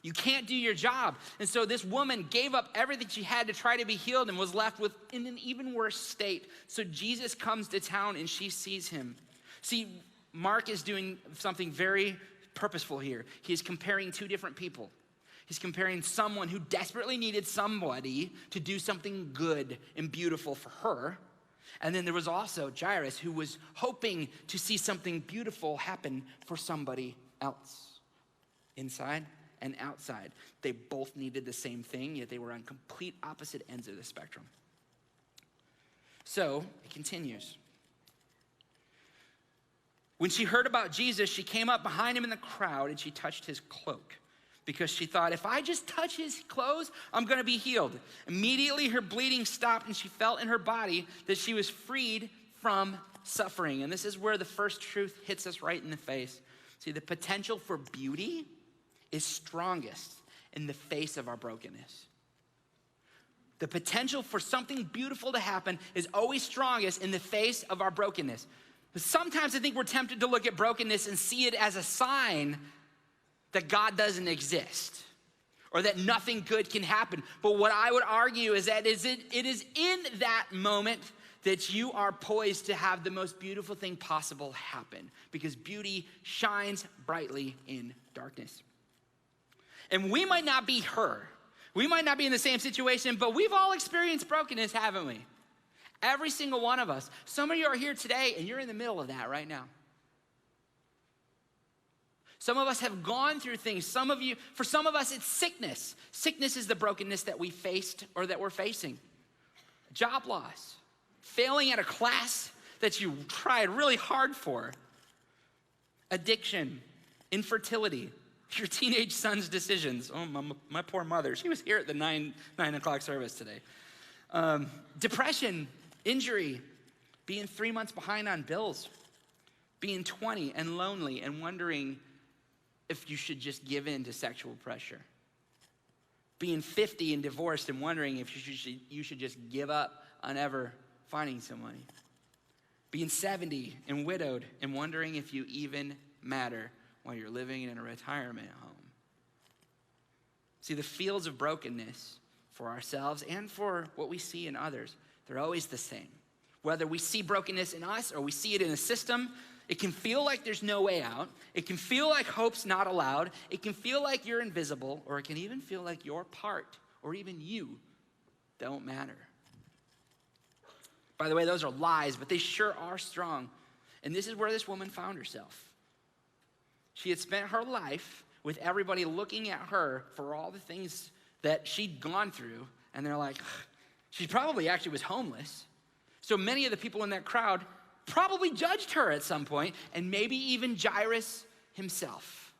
You can't do your job. And so this woman gave up everything she had to try to be healed and was left in an even worse state. So Jesus comes to town, and she sees him. See, Mark is doing something very purposeful here. He's comparing two different people. He's comparing someone who desperately needed somebody to do something good and beautiful for her. And then there was also Jairus, who was hoping to see something beautiful happen for somebody else. Inside and outside. They both needed the same thing, yet they were on complete opposite ends of the spectrum. So it continues. When she heard about Jesus, she came up behind him in the crowd and she touched his cloak. Because she thought, if I just touch his clothes, I'm gonna be healed. Immediately her bleeding stopped and she felt in her body that she was freed from suffering. And this is where the first truth hits us right in the face. See, the potential for beauty is strongest in the face of our brokenness. The potential for something beautiful to happen is always strongest in the face of our brokenness. But sometimes I think we're tempted to look at brokenness and see it as a sign that God doesn't exist or that nothing good can happen. But what I would argue is that it is in that moment that you are poised to have the most beautiful thing possible happen, because beauty shines brightly in darkness. And we might not be her. We might not be in the same situation, but we've all experienced brokenness, haven't we? Every single one of us. Some of you are here today and you're in the middle of that right now. Some of us have gone through things. For some of us, it's sickness. Sickness is the brokenness that we faced or that we're facing. Job loss. Failing at a class that you tried really hard for. Addiction. Infertility. Your teenage son's decisions. Oh, my poor mother. She was here at the 9 o'clock service today. Depression. Injury. Being 3 months behind on bills. Being 20 and lonely and wondering if you should just give in to sexual pressure. Being 50 and divorced and wondering if you should just give up on ever finding somebody. Being 70 and widowed and wondering if you even matter while you're living in a retirement home. See, the fields of brokenness for ourselves and for what we see in others, they're always the same. Whether we see brokenness in us or we see it in a system, it can feel like there's no way out. It can feel like hope's not allowed. It can feel like you're invisible, or it can even feel like your part, or even you, don't matter. By the way, those are lies, but they sure are strong. And this is where this woman found herself. She had spent her life with everybody looking at her for all the things that she'd gone through, and they're like, she probably actually was homeless. So many of the people in that crowd probably judged her at some point, and maybe even Jairus himself.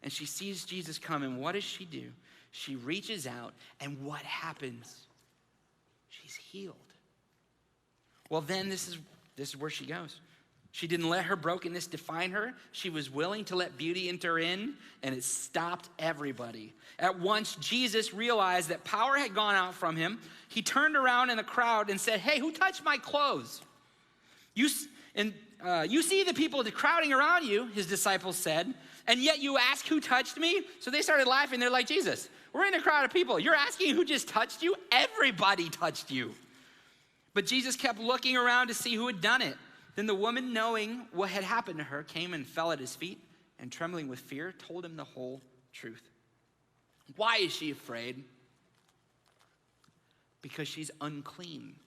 and she sees Jesus come, and what does she do? She reaches out, and what happens? She's healed. Well, then this is where she goes. She didn't let her brokenness define her. She was willing to let beauty enter in, and it stopped everybody. At once, Jesus realized that power had gone out from him. He turned around in the crowd and said, "Hey, who touched my clothes?" You see the people crowding around you, his disciples said, and yet you ask who touched me? So they started laughing. They're like, "Jesus, we're in a crowd of people. You're asking who just touched you? Everybody touched you." But Jesus kept looking around to see who had done it. Then the woman, knowing what had happened to her, came and fell at his feet, and trembling with fear, told him the whole truth. Why is she afraid? Because she's unclean.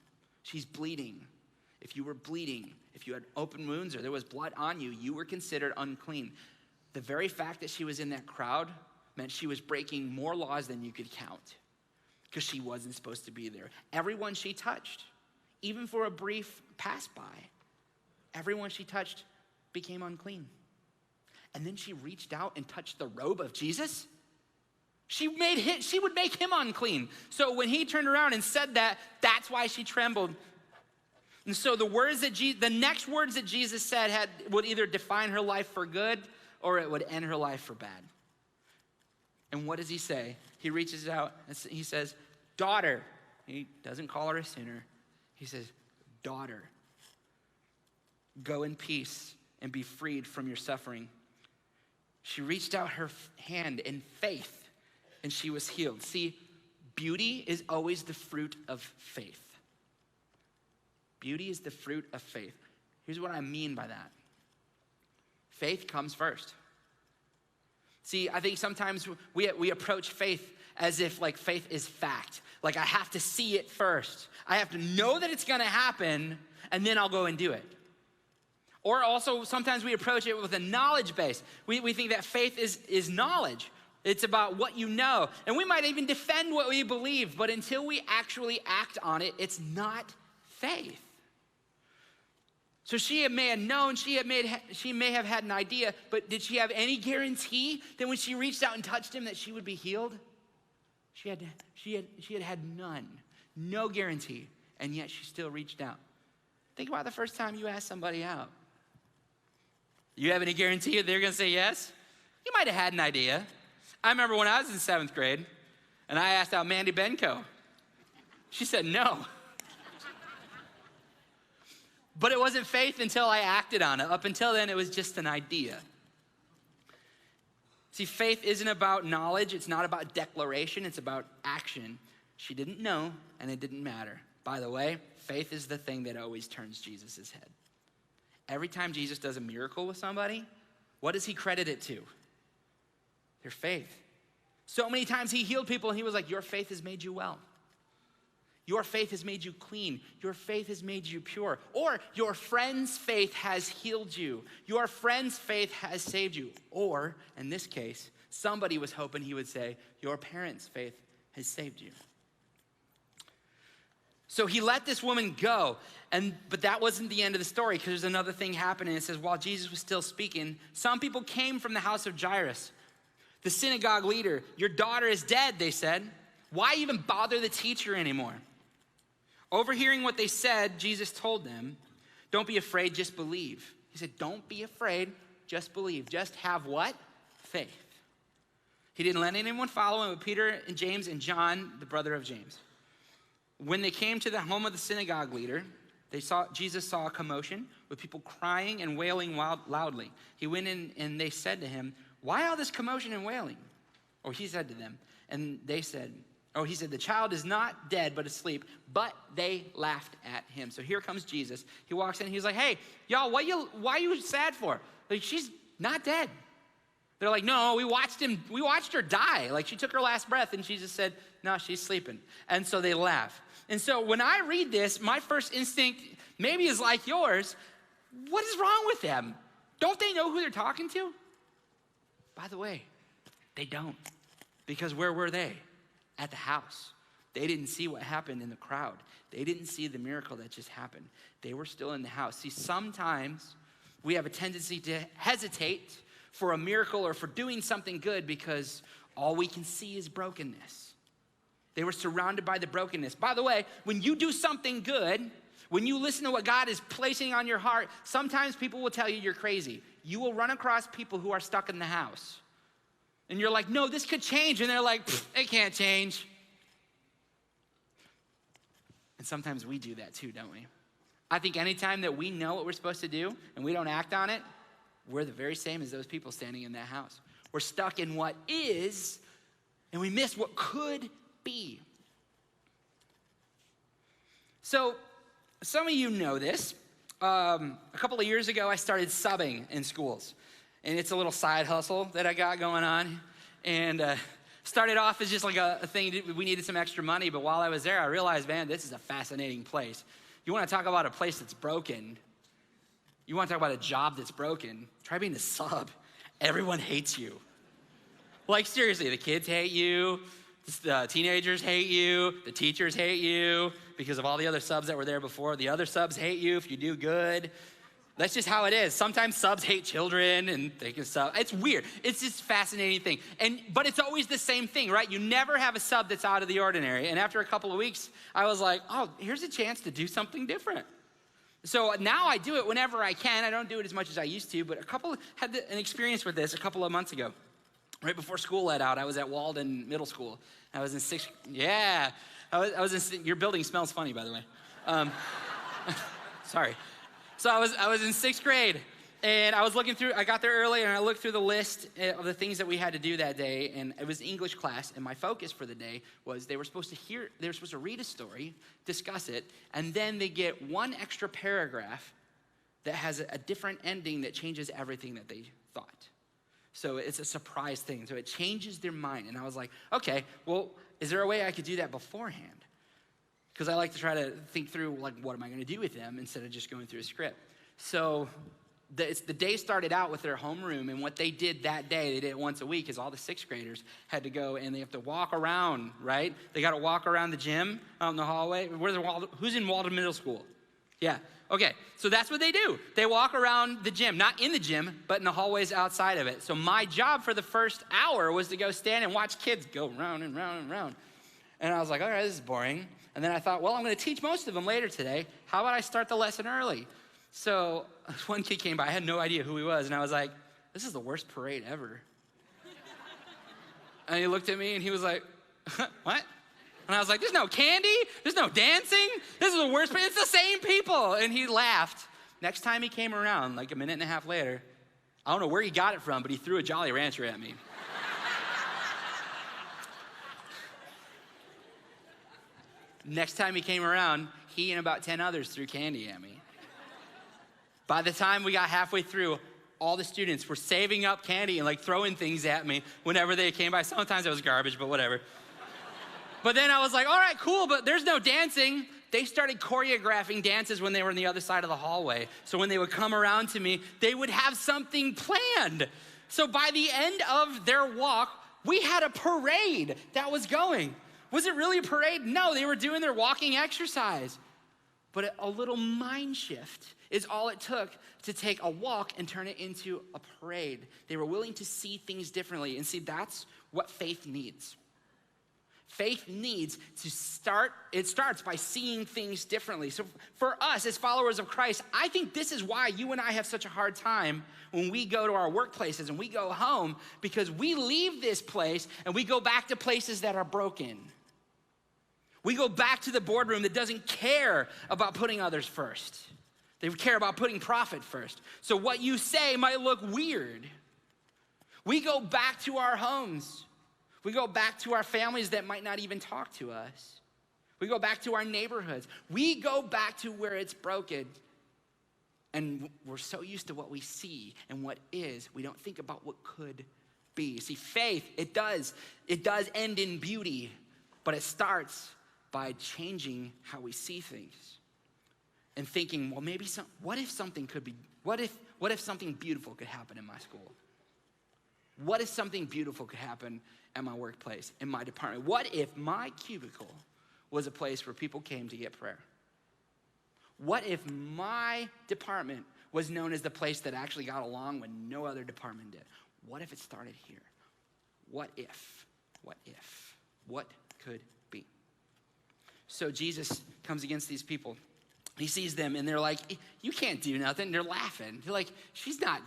She's bleeding. If you were bleeding, if you had open wounds or there was blood on you, you were considered unclean. The very fact that she was in that crowd meant she was breaking more laws than you could count, because she wasn't supposed to be there. Everyone she touched, even for a brief pass by, everyone she touched became unclean. And then she reached out and touched the robe of Jesus. She would make him unclean. So when he turned around and said that, that's why she trembled. And so the next words that Jesus said would either define her life for good or it would end her life for bad. And what does he say? He reaches out and he says, "Daughter." He doesn't call her a sinner. He says, "Daughter, go in peace and be freed from your suffering." She reached out her hand in faith, and she was healed. See, beauty is always the fruit of faith. Beauty is the fruit of faith. Here's what I mean by that. Faith comes first. See, I think sometimes we approach faith as if like faith is fact. Like I have to see it first. I have to know that it's gonna happen, and then I'll go and do it. Or also, sometimes we approach it with a knowledge base. We think that faith is knowledge. It's about what you know. And we might even defend what we believe, but until we actually act on it, it's not faith. So she may have known, she may have had an idea, but did she have any guarantee that when she reached out and touched him that she would be healed? She had none, no guarantee, and yet she still reached out. Think about the first time you asked somebody out. You have any guarantee that they're gonna say yes? You might have had an idea. I remember when I was in 7th grade, and I asked out Mandy Benko. She said no. But it wasn't faith until I acted on it. Up until then, it was just an idea. See, faith isn't about knowledge. It's not about declaration. It's about action. She didn't know, and it didn't matter. By the way, faith is the thing that always turns Jesus' head. Every time Jesus does a miracle with somebody, what does he credit it to? Their faith. So many times he healed people, and he was like, "Your faith has made you well. Your faith has made you clean. Your faith has made you pure." Or, "Your friend's faith has healed you. Your friend's faith has saved you." Or, in this case, somebody was hoping he would say, "Your parents' faith has saved you." So he let this woman go, but that wasn't the end of the story, because there's another thing happening. It says, while Jesus was still speaking, some people came from the house of Jairus, the synagogue leader. "Your daughter is dead," they said. "Why even bother the teacher anymore?" Overhearing what they said, Jesus told them, "Don't be afraid, just believe." He said, don't be afraid, just believe. Just have what? Faith. He didn't let anyone follow him but Peter and James and John, the brother of James. When they came to the home of the synagogue leader, Jesus saw a commotion with people crying and wailing loudly. He went in and they said to him, "Why all this commotion and wailing?" Or he said to them, and they said, he said, "The child is not dead, but asleep." But they laughed at him. So here comes Jesus. He walks in, he's like, "Hey, y'all, why are you sad for? Like, she's not dead." They're like, "No, we watched her die. Like, she took her last breath," and Jesus said, "No, she's sleeping." And so they laugh. And so when I read this, my first instinct maybe is like yours. What is wrong with them? Don't they know who they're talking to? By the way, they don't. Because where were they? At the house. They didn't see what happened in the crowd. They didn't see the miracle that just happened. They were still in the house. See, sometimes we have a tendency to hesitate for a miracle or for doing something good because all we can see is brokenness. They were surrounded by the brokenness. By the way, when you do something good, when you listen to what God is placing on your heart, sometimes people will tell you you're crazy. You will run across people who are stuck in the house. And you're like, no, this could change. And they're like, it can't change. And sometimes we do that too, don't we? I think anytime that we know what we're supposed to do and we don't act on it, we're the very same as those people standing in that house. We're stuck in what is, and we miss what could be. So, some of you know this. A couple of years ago, I started subbing in schools. And it's a little side hustle that I got going on. And started off as just like a thing, we needed some extra money. But while I was there, I realized, man, this is a fascinating place. You want to talk about a place that's broken. You want to talk about a job that's broken. Try being a sub. Everyone hates you. Like, seriously, the kids hate you. The teenagers hate you. The teachers hate you because of all the other subs that were there before. The other subs hate you if you do good. That's just how it is. Sometimes subs hate children and they can sub. It's weird. It's just a fascinating thing. But it's always the same thing, right? You never have a sub that's out of the ordinary. And after a couple of weeks, I was like, oh, here's a chance to do something different. So now I do it whenever I can. I don't do it as much as I used to, but had an experience with this a couple of months ago. Right before school let out, I was at Walden Middle School. I was in sixth, yeah. Your building smells funny, by the way. Sorry. So I was in sixth grade, and I was looking through, I got there early, and I looked through the list of the things that we had to do that day, and it was English class, and my focus for the day was they were supposed to read a story, discuss it, and then they get one extra paragraph that has a different ending that changes everything that they thought. So it's a surprise thing. So it changes their mind. And I was like, okay, well, is there a way I could do that beforehand? Because I like to try to think through, like, what am I going to do with them instead of just going through a script. So the day started out with their homeroom. And what they did that day, they did it once a week, is all the sixth graders had to go and they have to walk around, right? They got to walk around the gym out in the hallway. Who's in Walden Middle School? Yeah. Okay, so that's what they do. They walk around the gym, not in the gym, but in the hallways outside of it. So my job for the first hour was to go stand and watch kids go round and round and round. And I was like, all right, this is boring. And then I thought, well, I'm going to teach most of them later today. How about I start the lesson early? So one kid came by. I had no idea who he was. And I was like, this is the worst parade ever. And he looked at me and he was like, what? And I was like, there's no candy, there's no dancing, this is the worst, it's the same people. And he laughed. Next time he came around, like a minute and a half later, I don't know where he got it from, but he threw a Jolly Rancher at me. Next time he came around, he and about 10 others threw candy at me. By the time we got halfway through, all the students were saving up candy and like throwing things at me whenever they came by. Sometimes it was garbage, but whatever. But then I was like, all right, cool, but there's no dancing. They started choreographing dances when they were on the other side of the hallway. So when they would come around to me, they would have something planned. So by the end of their walk, we had a parade that was going. Was it really a parade? No, they were doing their walking exercise. But a little mind shift is all it took to take a walk and turn it into a parade. They were willing to see things differently. And see, that's what faith needs. Faith needs to it starts by seeing things differently. So for us as followers of Christ, I think this is why you and I have such a hard time when we go to our workplaces and we go home, because we leave this place and we go back to places that are broken. We go back to the boardroom that doesn't care about putting others first. They care about putting profit first. So what you say might look weird. We go back to our homes. We go back to our families that might not even talk to us. We go back to our neighborhoods. We go back to where it's broken. And we're so used to what we see and what is, we don't think about what could be. See, faith, it does end in beauty, but it starts by changing how we see things and thinking, well, maybe what if something beautiful could happen in my school? What if something beautiful could happen at my workplace, in my department? What if my cubicle was a place where people came to get prayer? What if my department was known as the place that actually got along when no other department did? What if it started here? What if? What if? What could be? So Jesus comes against these people. He sees them and they're like, you can't do nothing. They're laughing. They're like, she's not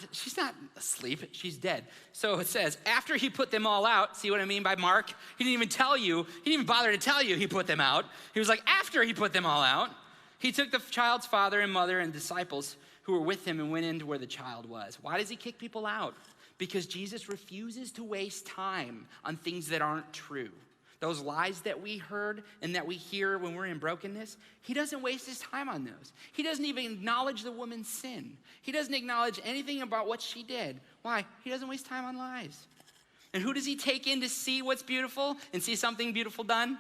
asleep. She's dead. So it says, after he put them all out, see what I mean by Mark? He didn't even tell you. He didn't even bother to tell you he put them out. He was like, after he put them all out, he took the child's father and mother and disciples who were with him and went into where the child was. Why does he kick people out? Because Jesus refuses to waste time on things that aren't true. Those lies that we heard and that we hear when we're in brokenness, he doesn't waste his time on those. He doesn't even acknowledge the woman's sin. He doesn't acknowledge anything about what she did. Why? He doesn't waste time on lies. And who does he take in to see what's beautiful and see something beautiful done?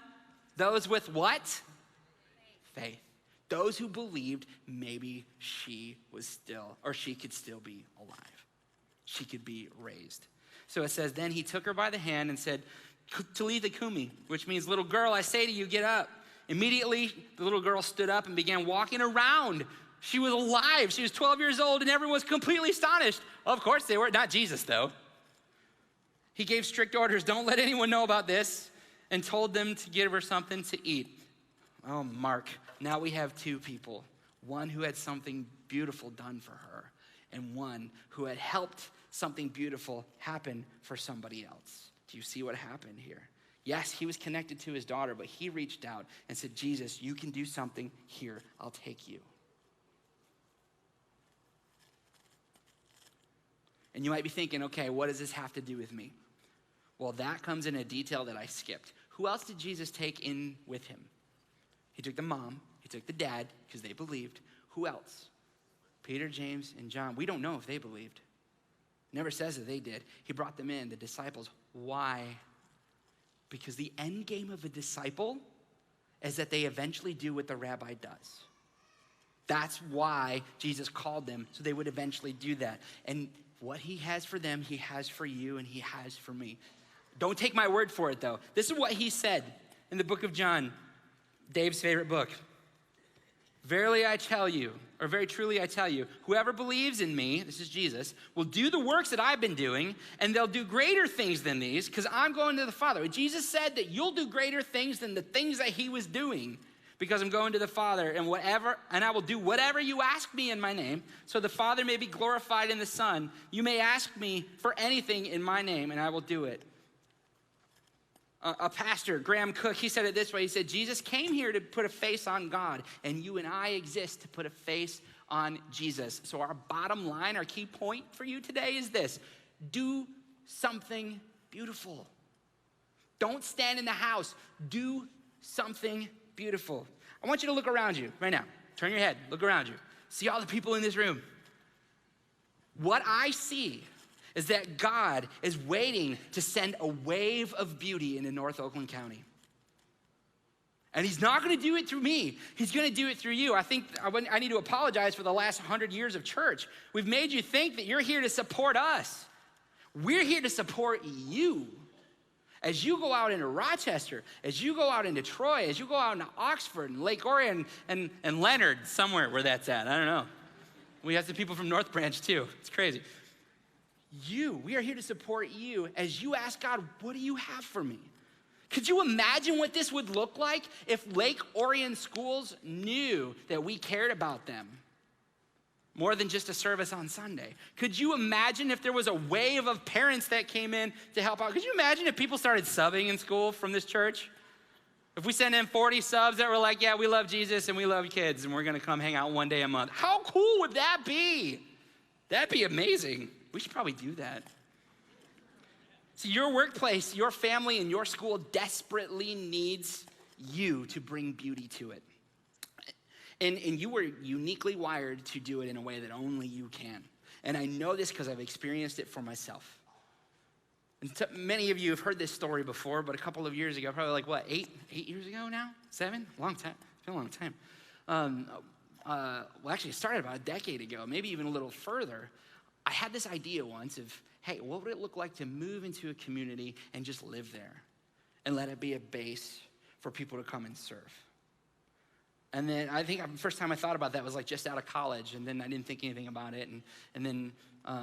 Those with what? Faith. Those who believed maybe she was still, or she could still be alive. She could be raised. So it says, then he took her by the hand and said, Talitha Kumi, which means, little girl, I say to you, get up. Immediately, the little girl stood up and began walking around. She was alive. She was 12 years old, and everyone was completely astonished. Of course they were. Not Jesus, though. He gave strict orders, don't let anyone know about this, and told them to give her something to eat. Oh, Mark, now we have two people. One who had something beautiful done for her, and one who had helped something beautiful happen for somebody else. Do you see what happened here? Yes, he was connected to his daughter, but he reached out and said, Jesus, you can do something here. I'll take you. And you might be thinking, okay, what does this have to do with me? Well, that comes in a detail that I skipped. Who else did Jesus take in with him? He took the mom. He took the dad because they believed. Who else? Peter, James, and John. We don't know if they believed. Never says that they did. He brought them in, the disciples. Why? Because the end game of a disciple is that they eventually do what the rabbi does. That's why Jesus called them, so they would eventually do that. And what he has for them, he has for you, and he has for me. Don't take my word for it, though. This is what he said in the book of John, Dave's favorite book. Verily I tell you, or very truly I tell you, whoever believes in me, this is Jesus, will do the works that I've been doing, and they'll do greater things than these, because I'm going to the Father. Jesus said that you'll do greater things than the things that he was doing, because I'm going to the Father, and I will do whatever you ask me in my name, so the Father may be glorified in the Son. You may ask me for anything in my name, and I will do it. A pastor, Graham Cook, he said it this way. He said, Jesus came here to put a face on God, and you and I exist to put a face on Jesus. So our bottom line, our key point for you today is this: do something beautiful. Don't stand in the house. Do something beautiful. I want you to look around you right now. Turn your head, look around you. See all the people in this room. What I see is that God is waiting to send a wave of beauty into North Oakland County. And he's not gonna do it through me. He's gonna do it through you. I think I need to apologize for the last 100 years of church. We've made you think that you're here to support us. We're here to support you. As you go out into Rochester, as you go out into Troy, as you go out into Oxford and Lake Orion and Leonard, somewhere where that's at, I don't know. We have some people from North Branch too, it's crazy. We are here to support you as you ask God, what do you have for me? Could you imagine what this would look like if Lake Orion schools knew that we cared about them more than just a service on Sunday? Could you imagine if there was a wave of parents that came in to help out? Could you imagine if people started subbing in school from this church? If we sent in 40 subs that were like, yeah, we love Jesus and we love kids and we're gonna come hang out one day a month. How cool would that be? That'd be amazing. We should probably do that. So your workplace, your family, and your school desperately needs you to bring beauty to it. And you were uniquely wired to do it in a way that only you can. And I know this because I've experienced it for myself. And many of you have heard this story before, but a couple of years ago, probably like what, 8 years ago now? 7? Long time. It's been a long time. Well, actually, it started about a decade ago, maybe even a little further. I had this idea once of, hey, what would it look like to move into a community and just live there and let it be a base for people to come and serve? And then I think the first time I thought about that was like just out of college, and then I didn't think anything about it. And then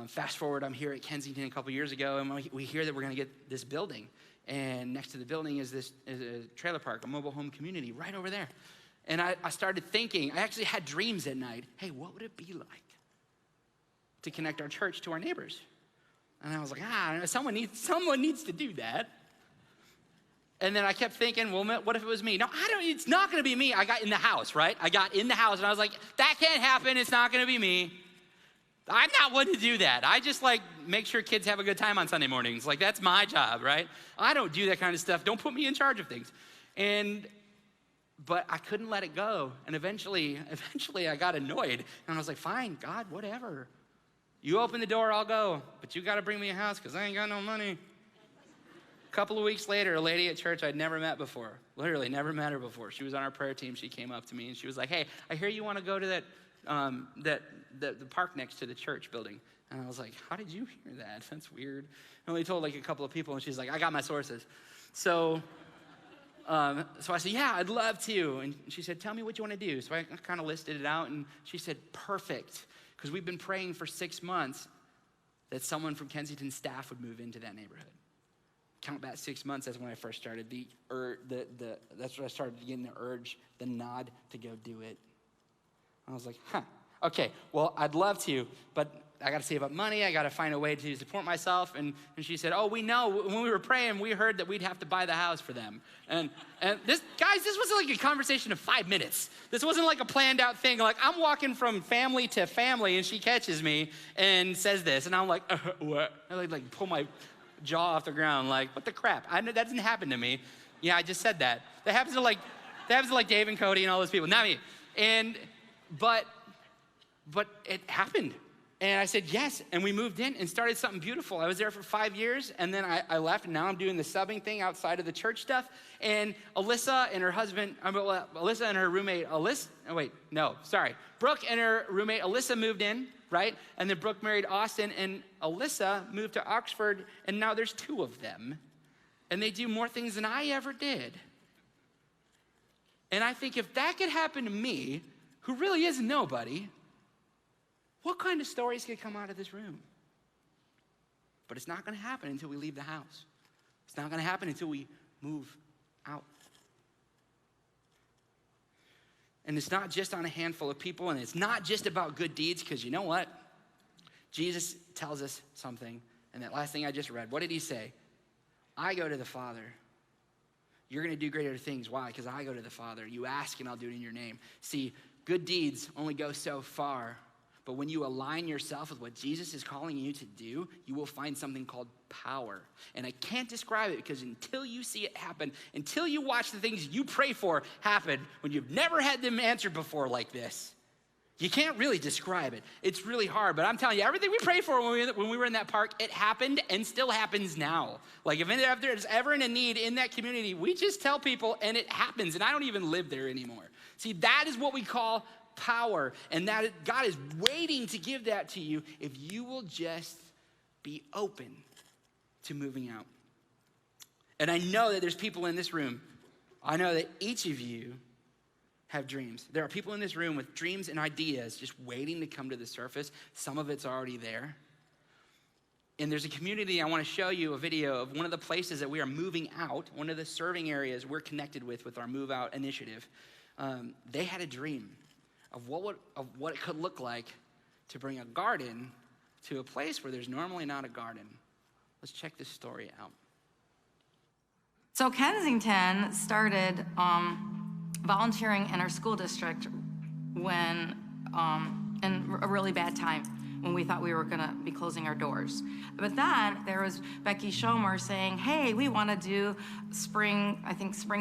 fast forward, I'm here at Kensington a couple years ago, and we hear that we're going to get this building. And next to the building is a trailer park, a mobile home community right over there. And I started thinking, I actually had dreams at night. Hey, what would it be like to connect our church to our neighbors? And I was like, someone needs to do that. And then I kept thinking, well, what if it was me? No, it's not going to be me. I got in the house, right? I got in the house, and I was like, that can't happen. It's not going to be me. I'm not one to do that. I just make sure kids have a good time on Sunday mornings. That's my job, right? I don't do that kind of stuff. Don't put me in charge of things. But I couldn't let it go. And eventually I got annoyed. And I was like, fine, God, whatever. You open the door, I'll go. But you got to bring me a house because I ain't got no money. A couple of weeks later, a lady at church I'd never met before, literally never met her before. She was on our prayer team. She came up to me and she was like, hey, I hear you want to go to the park next to the church building. And I was like, how did you hear that? That's weird. I only told a couple of people, and she's like, I got my sources. So I said, yeah, I'd love to. And she said, tell me what you want to do. So I kind of listed it out, and she said, perfect. Because we've been praying for 6 months that someone from Kensington staff would move into that neighborhood. Count back 6 months, that's when I first started that's when I started getting the urge, the nod to go do it. I was like, okay, well, I'd love to, but I got to save up money. I got to find a way to support myself. And she said, oh, we know. When we were praying, we heard that we'd have to buy the house for them. And this wasn't a conversation of 5 minutes. This wasn't a planned out thing. I'm walking from family to family, and she catches me and says this. And I'm like, what? I pull my jaw off the ground, what the crap? I know that doesn't happen to me. Yeah, I just said that. That happens to Dave and Cody and all those people, not me. But it happened. And I said yes, and we moved in and started something beautiful. I was there for 5 years, and then I left, and now I'm doing the subbing thing outside of the church stuff. And Alyssa and her husband, Alyssa and her roommate, Brooke and her roommate, Alyssa, moved in, right? And then Brooke married Austin, and Alyssa moved to Oxford, and now there's 2 of them. And they do more things than I ever did. And I think if that could happen to me, who really is nobody, what kind of stories could come out of this room? But it's not going to happen until we leave the house. It's not going to happen until we move out. And it's not just on a handful of people, and it's not just about good deeds, because you know what? Jesus tells us something, and that last thing I just read, what did he say? I go to the Father. You're going to do greater things. Why? Because I go to the Father. You ask, and I'll do it in your name. See, good deeds only go so far. But when you align yourself with what Jesus is calling you to do, you will find something called power. And I can't describe it because until you see it happen, until you watch the things you pray for happen when you've never had them answered before like this, you can't really describe it. It's really hard. But I'm telling you, everything we prayed for when we were in that park, it happened and still happens now. If there's ever a need in that community, we just tell people and it happens. And I don't even live there anymore. See, that is what we call power, and that God is waiting to give that to you if you will just be open to moving out. And I know that there's people in this room. I know that each of you have dreams. There are people in this room with dreams and ideas just waiting to come to the surface. Some of it's already there. And there's a community, I want to show you a video of one of the places that we are moving out, one of the serving areas we're connected with our Move Out initiative. They had a dream of what it could look like to bring a garden to a place where there's normally not a garden. Let's check this story out. So Kensington started volunteering in our school district when in a really bad time when we thought we were gonna be closing our doors. But then there was Becky Schomer saying, hey, we wanna do spring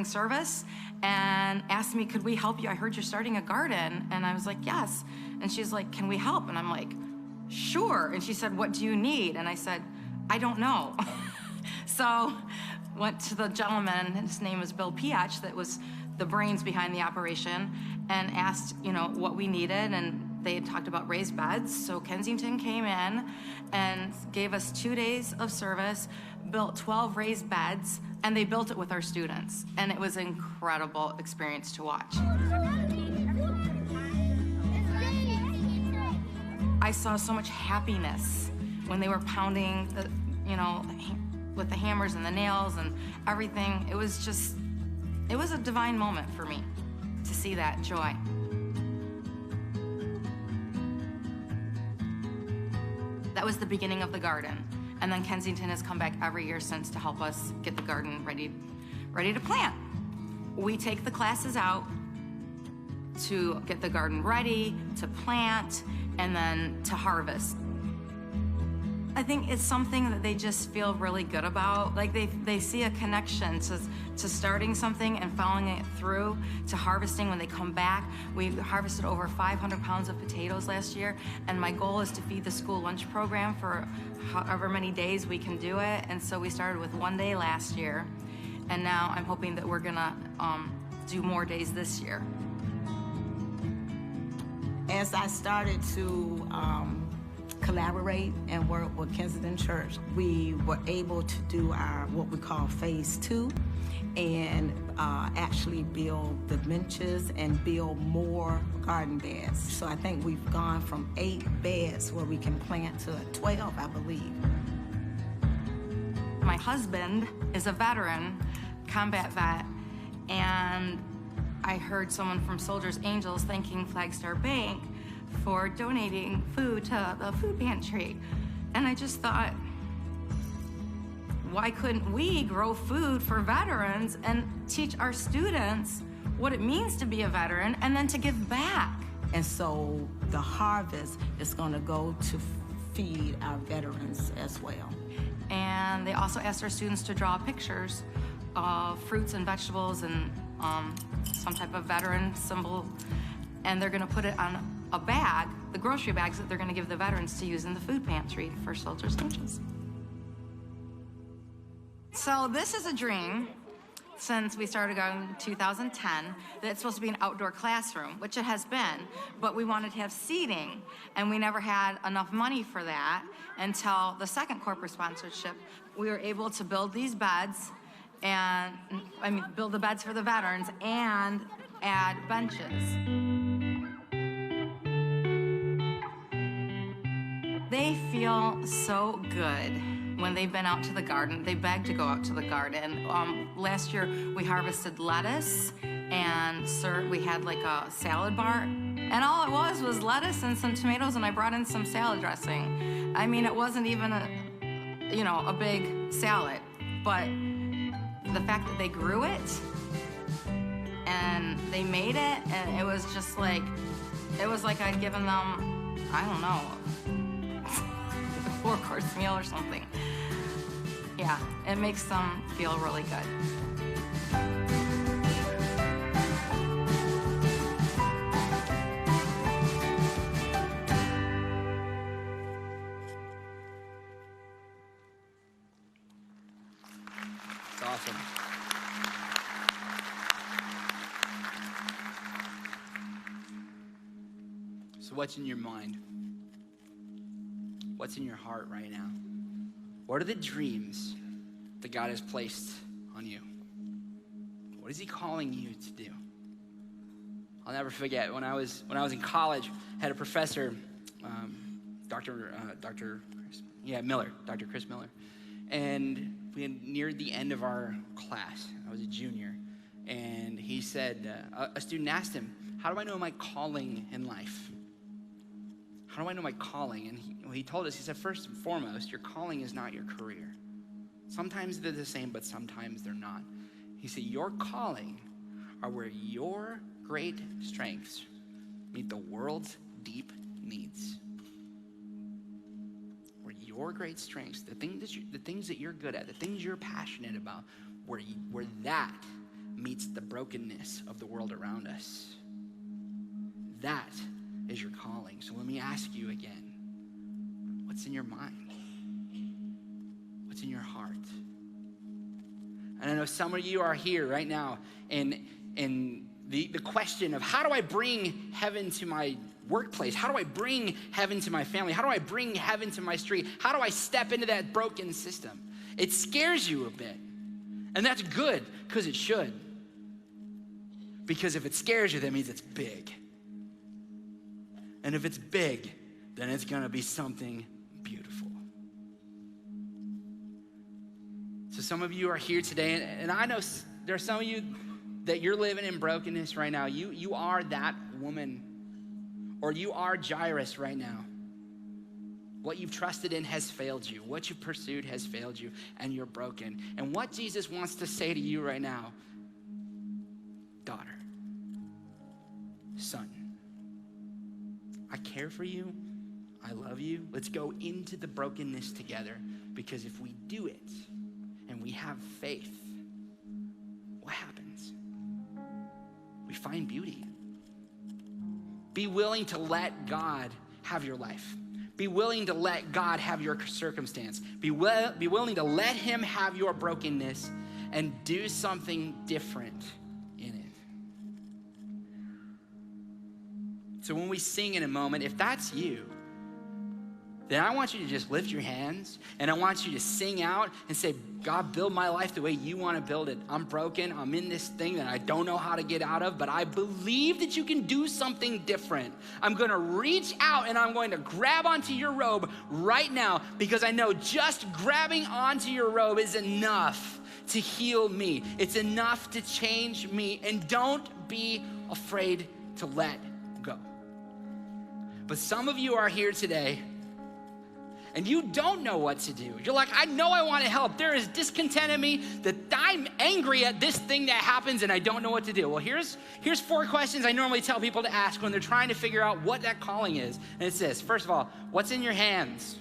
service, and asked me, could we help you? I heard you're starting a garden. And I was like, yes. And she's like, can we help? And I'm like, sure. And she said, what do you need? And I said, I don't know. So went to the gentleman, his name was Bill Piach, that was the brains behind the operation, and asked, what we needed, and they had talked about raised beds. So Kensington came in and gave us 2 days of service, built 12 raised beds, and they built it with our students. And it was an incredible experience to watch. I saw so much happiness when they were pounding the, with the hammers and the nails and everything, it was a divine moment for me to see that joy. That was the beginning of the garden. And then Kensington has come back every year since to help us get the garden ready to plant. We take the classes out to get the garden ready, to plant, and then to harvest. I think it's something that they just feel really good about. Like they see a connection to starting something and following it through to harvesting when they come back. We harvested over 500 pounds of potatoes last year, and my goal is to feed the school lunch program for however many days we can do it. And so we started with 1 day last year, and now I'm hoping that we're gonna do more days this year. As I started to collaborate and work with Kensington Church, we were able to do our what we call phase 2 and actually build the benches and build more garden beds. So I think we've gone from 8 beds where we can plant to 12, I believe. My husband is a veteran, combat vet, and I heard someone from Soldiers Angels thanking Flagstar Bank for donating food to the food pantry. And I just thought, why couldn't we grow food for veterans and teach our students what it means to be a veteran and then to give back? And so the harvest is going to go to feed our veterans as well. And they also asked our students to draw pictures of fruits and vegetables and some type of veteran symbol, and they're gonna put it on a bag, the grocery bags that they're gonna give the veterans to use in the food pantry for Soldiers Angels. So this is a dream since we started going in 2010, that it's supposed to be an outdoor classroom, which it has been, but we wanted to have seating, and we never had enough money for that until the second corporate sponsorship. We were able to build these beds, and build the beds for the veterans and add benches. They feel so good when they've been out to the garden. They beg to go out to the garden. Last year we harvested lettuce, and we had like a salad bar, and all it was lettuce and some tomatoes, and I brought in some salad dressing. I mean, it wasn't even a big salad, but the fact that they grew it and they made it, and it was just like, I'd given them, I don't know, a 4-course meal or something. Yeah, it makes them feel really good. It's awesome. So what's in your mind? What's in your heart right now? What are the dreams that God has placed on you? What is he calling you to do? I'll never forget when I was in college, I had a professor, Dr. Chris Miller. And we had neared the end of our class. I was a junior. And he said, a student asked him, how do I know my calling in life? How do I know my calling? And he told us, he said, first and foremost, your calling is not your career. Sometimes they're the same, but sometimes they're not. He said, your calling are where your great strengths meet the world's deep needs. Where your great strengths, the things that you're good at, the things you're passionate about, where that meets the brokenness of the world around us. That is your calling. So let me ask you again, what's in your mind? What's in your heart? And I know some of you are here right now, and the question of how do I bring heaven to my workplace? How do I bring heaven to my family? How do I bring heaven to my street? How do I step into that broken system? It scares you a bit. And that's good, because it should. Because if it scares you, that means it's big. And if it's big, then it's gonna be something beautiful. some of you are here today, and I know there are some of you that you're living in brokenness right now. You are that woman, or you are Jairus right now. What you've trusted in has failed you. What you've pursued has failed you, and you're broken. And what Jesus wants to say to you right now, daughter, son, I care for you. I love you. Let's go into the brokenness together, because if we do it and we have faith, what happens? We find beauty. Be willing to let God have your life. Be willing to let God have your circumstance. Be willing to let him have your brokenness and do something different in it. So when we sing in a moment, if that's you, then I want you to just lift your hands and I want you to sing out and say, God, build my life the way you want to build it. I'm broken. I'm in this thing that I don't know how to get out of, but I believe that you can do something different. I'm going to reach out and I'm going to grab onto your robe right now, because I know just grabbing onto your robe is enough to heal me. It's enough to change me. And don't be afraid to let go. But some of you are here today and you don't know what to do. You're like, I know I want to help. There is discontent in me that I'm angry at this thing that happens and I don't know what to do. Well, here's 4 questions I normally tell people to ask when they're trying to figure out what that calling is. And it's this. First of all, what's in your hands?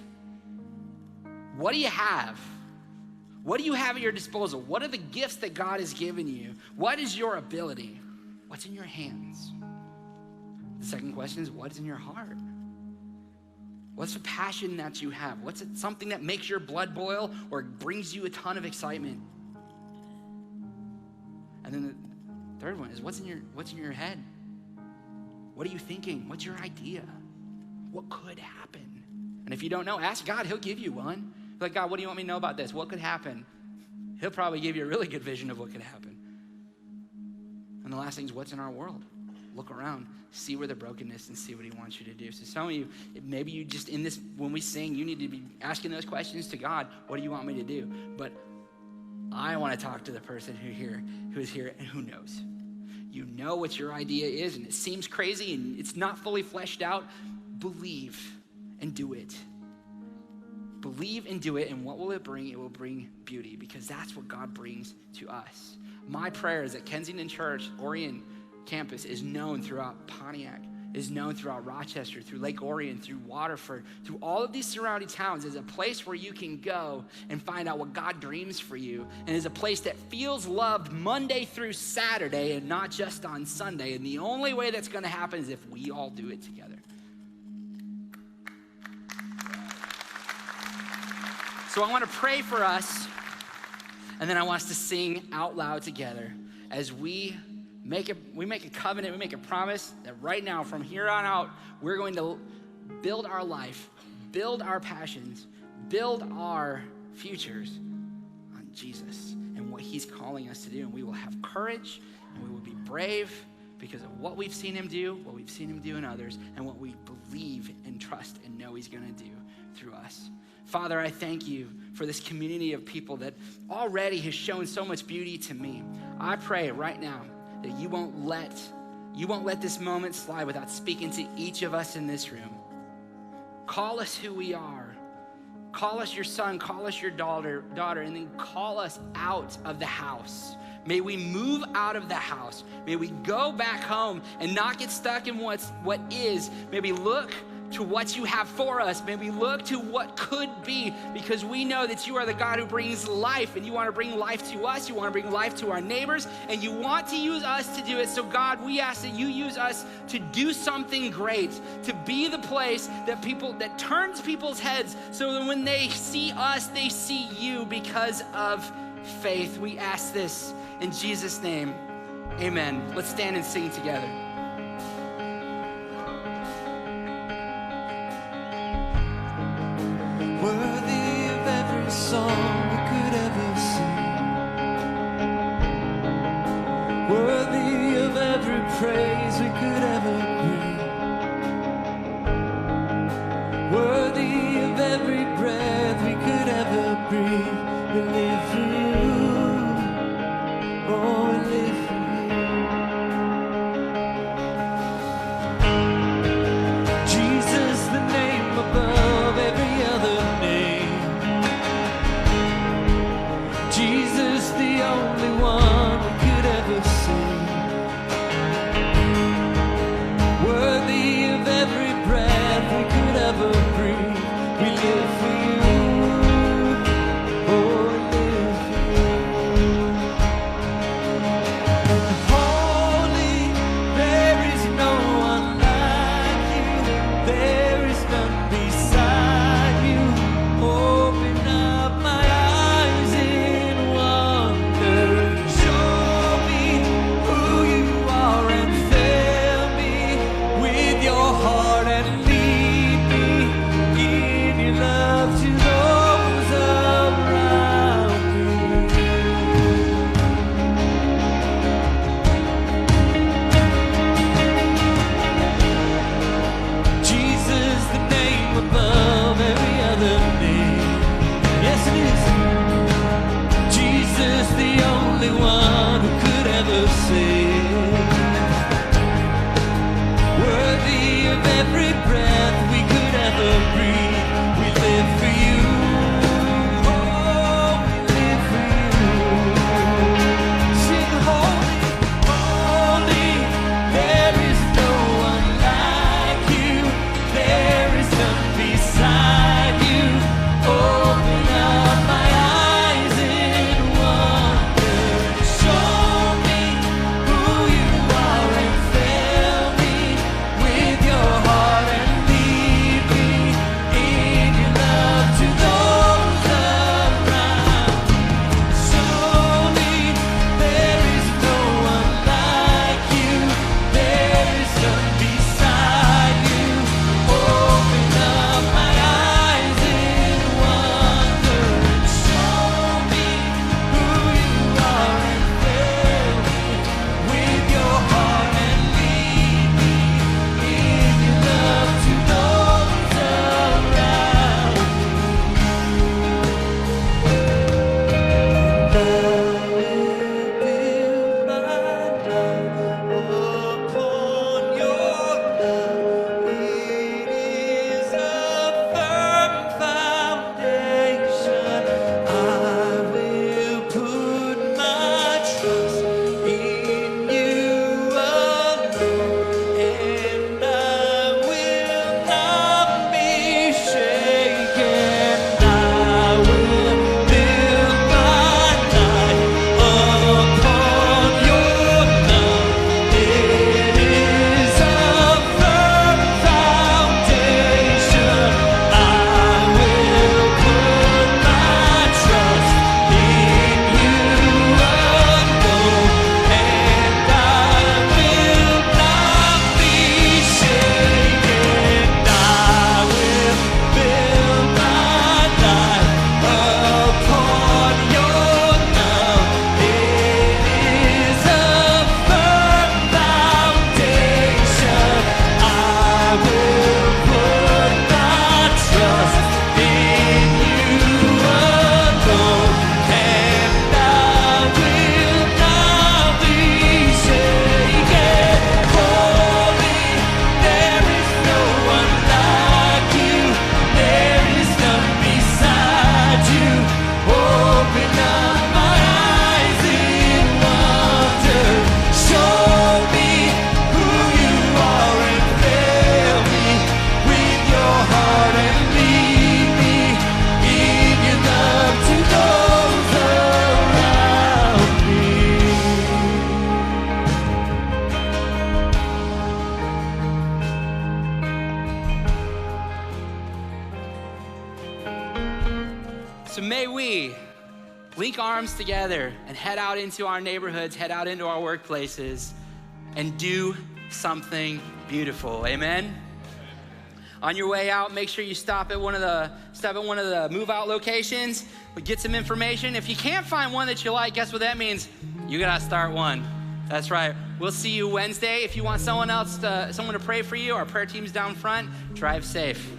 What do you have? What do you have at your disposal? What are the gifts that God has given you? What is your ability? What's in your hands? The second question is, what's in your heart? What's the passion that you have? What's it, something that makes your blood boil or brings you a ton of excitement? And then the third one is, what's in your head? What are you thinking? What's your idea? What could happen? And if you don't know, ask God. He'll give you one. Like, God, what do you want me to know about this? What could happen? He'll probably give you a really good vision of what could happen. And the last thing is, what's in our world? Look around, see where the brokenness, and see what he wants you to do. So some of you, maybe you just in this, when we sing, you need to be asking those questions to God. What do you want me to do? But I want to talk to the person who is here and who knows. You know what your idea is, and it seems crazy, and it's not fully fleshed out. Believe and do it. Believe and do it, and what will it bring? It will bring beauty, because that's what God brings to us. My prayer is that Kensington Church, Orion campus, is known throughout Pontiac, is known throughout Rochester, through Lake Orion, through Waterford, through all of these surrounding towns, as a place where you can go and find out what God dreams for you, and is a place that feels loved Monday through Saturday and not just on Sunday. And the only way that's going to happen is if we all do it together. So I want to pray for us, and then I want us to sing out loud together as we make a covenant, we make a promise that right now, from here on out, we're going to build our life, build our passions, build our futures on Jesus and what he's calling us to do. And we will have courage, and we will be brave because of what we've seen him do, what we've seen him do in others, and what we believe and trust and know he's going to do through us. Father, I thank you for this community of people that already has shown so much beauty to me. I pray right now that you won't let this moment slide without speaking to each of us in this room. Call us who we are. Call us your son, call us your daughter, and then call us out of the house. May we move out of the house. May we go back home and not get stuck in what is. May we look to what you have for us. May we look to what could be, because we know that you are the God who brings life, and you want to bring life to us. You want to bring life to our neighbors, and you want to use us to do it. So God, we ask that you use us to do something great, to be the place that turns people's heads, so that when they see us, they see you because of faith. We ask this in Jesus' name. Amen. Let's stand and sing together. Worthy of every song we could ever sing, worthy of every praise we could ever bring, worthy of every breath we could ever breathe. We live for you. there is none beside you. Open up my eyes in wonder. Show me who you are and fill me with your heart and lead me in your love to those around me. Jesus, the name above every other name. Yes, it is. Jesus, the only one who could ever save. Worthy of every breath we could ever breathe. We live for you. Oh, we live for you. Sing holy, holy. There is no one like you. There is none beside you. Open up my eyes in wonder. Show me who you are and fill me with your heart and lead me in your love to those around. Surely there is no one like you. There is none beside you. Open up my eyes in wonder and show me who you are and fill me with your heart and lead me in your love to those around. I will build my life upon your love. It is a firm foundation. I will put my trust in you alone, and I will not be shaken. I will build my life upon your love. It is a firm foundation. I will put my trust in you alone, and I will not be shaken. I will build my life upon your love. It is a firm foundation. I will put my trust in you alone, and I will not be shaken. Holy, there is no one like you. There is none beside you. Open up my eyes in wonder. Show me who you are and fill me with your heart and lead me in your love to those around me. So may we link arms together and head out into our neighborhoods, head out into our workplaces, and do something beautiful. Amen? On your way out, make sure you stop at one of the move out locations. Get some information. If you can't find one that you like, guess what that means? You gotta start one. That's right. We'll see you Wednesday. If you want someone to pray for you, our prayer team's down front. Drive safe.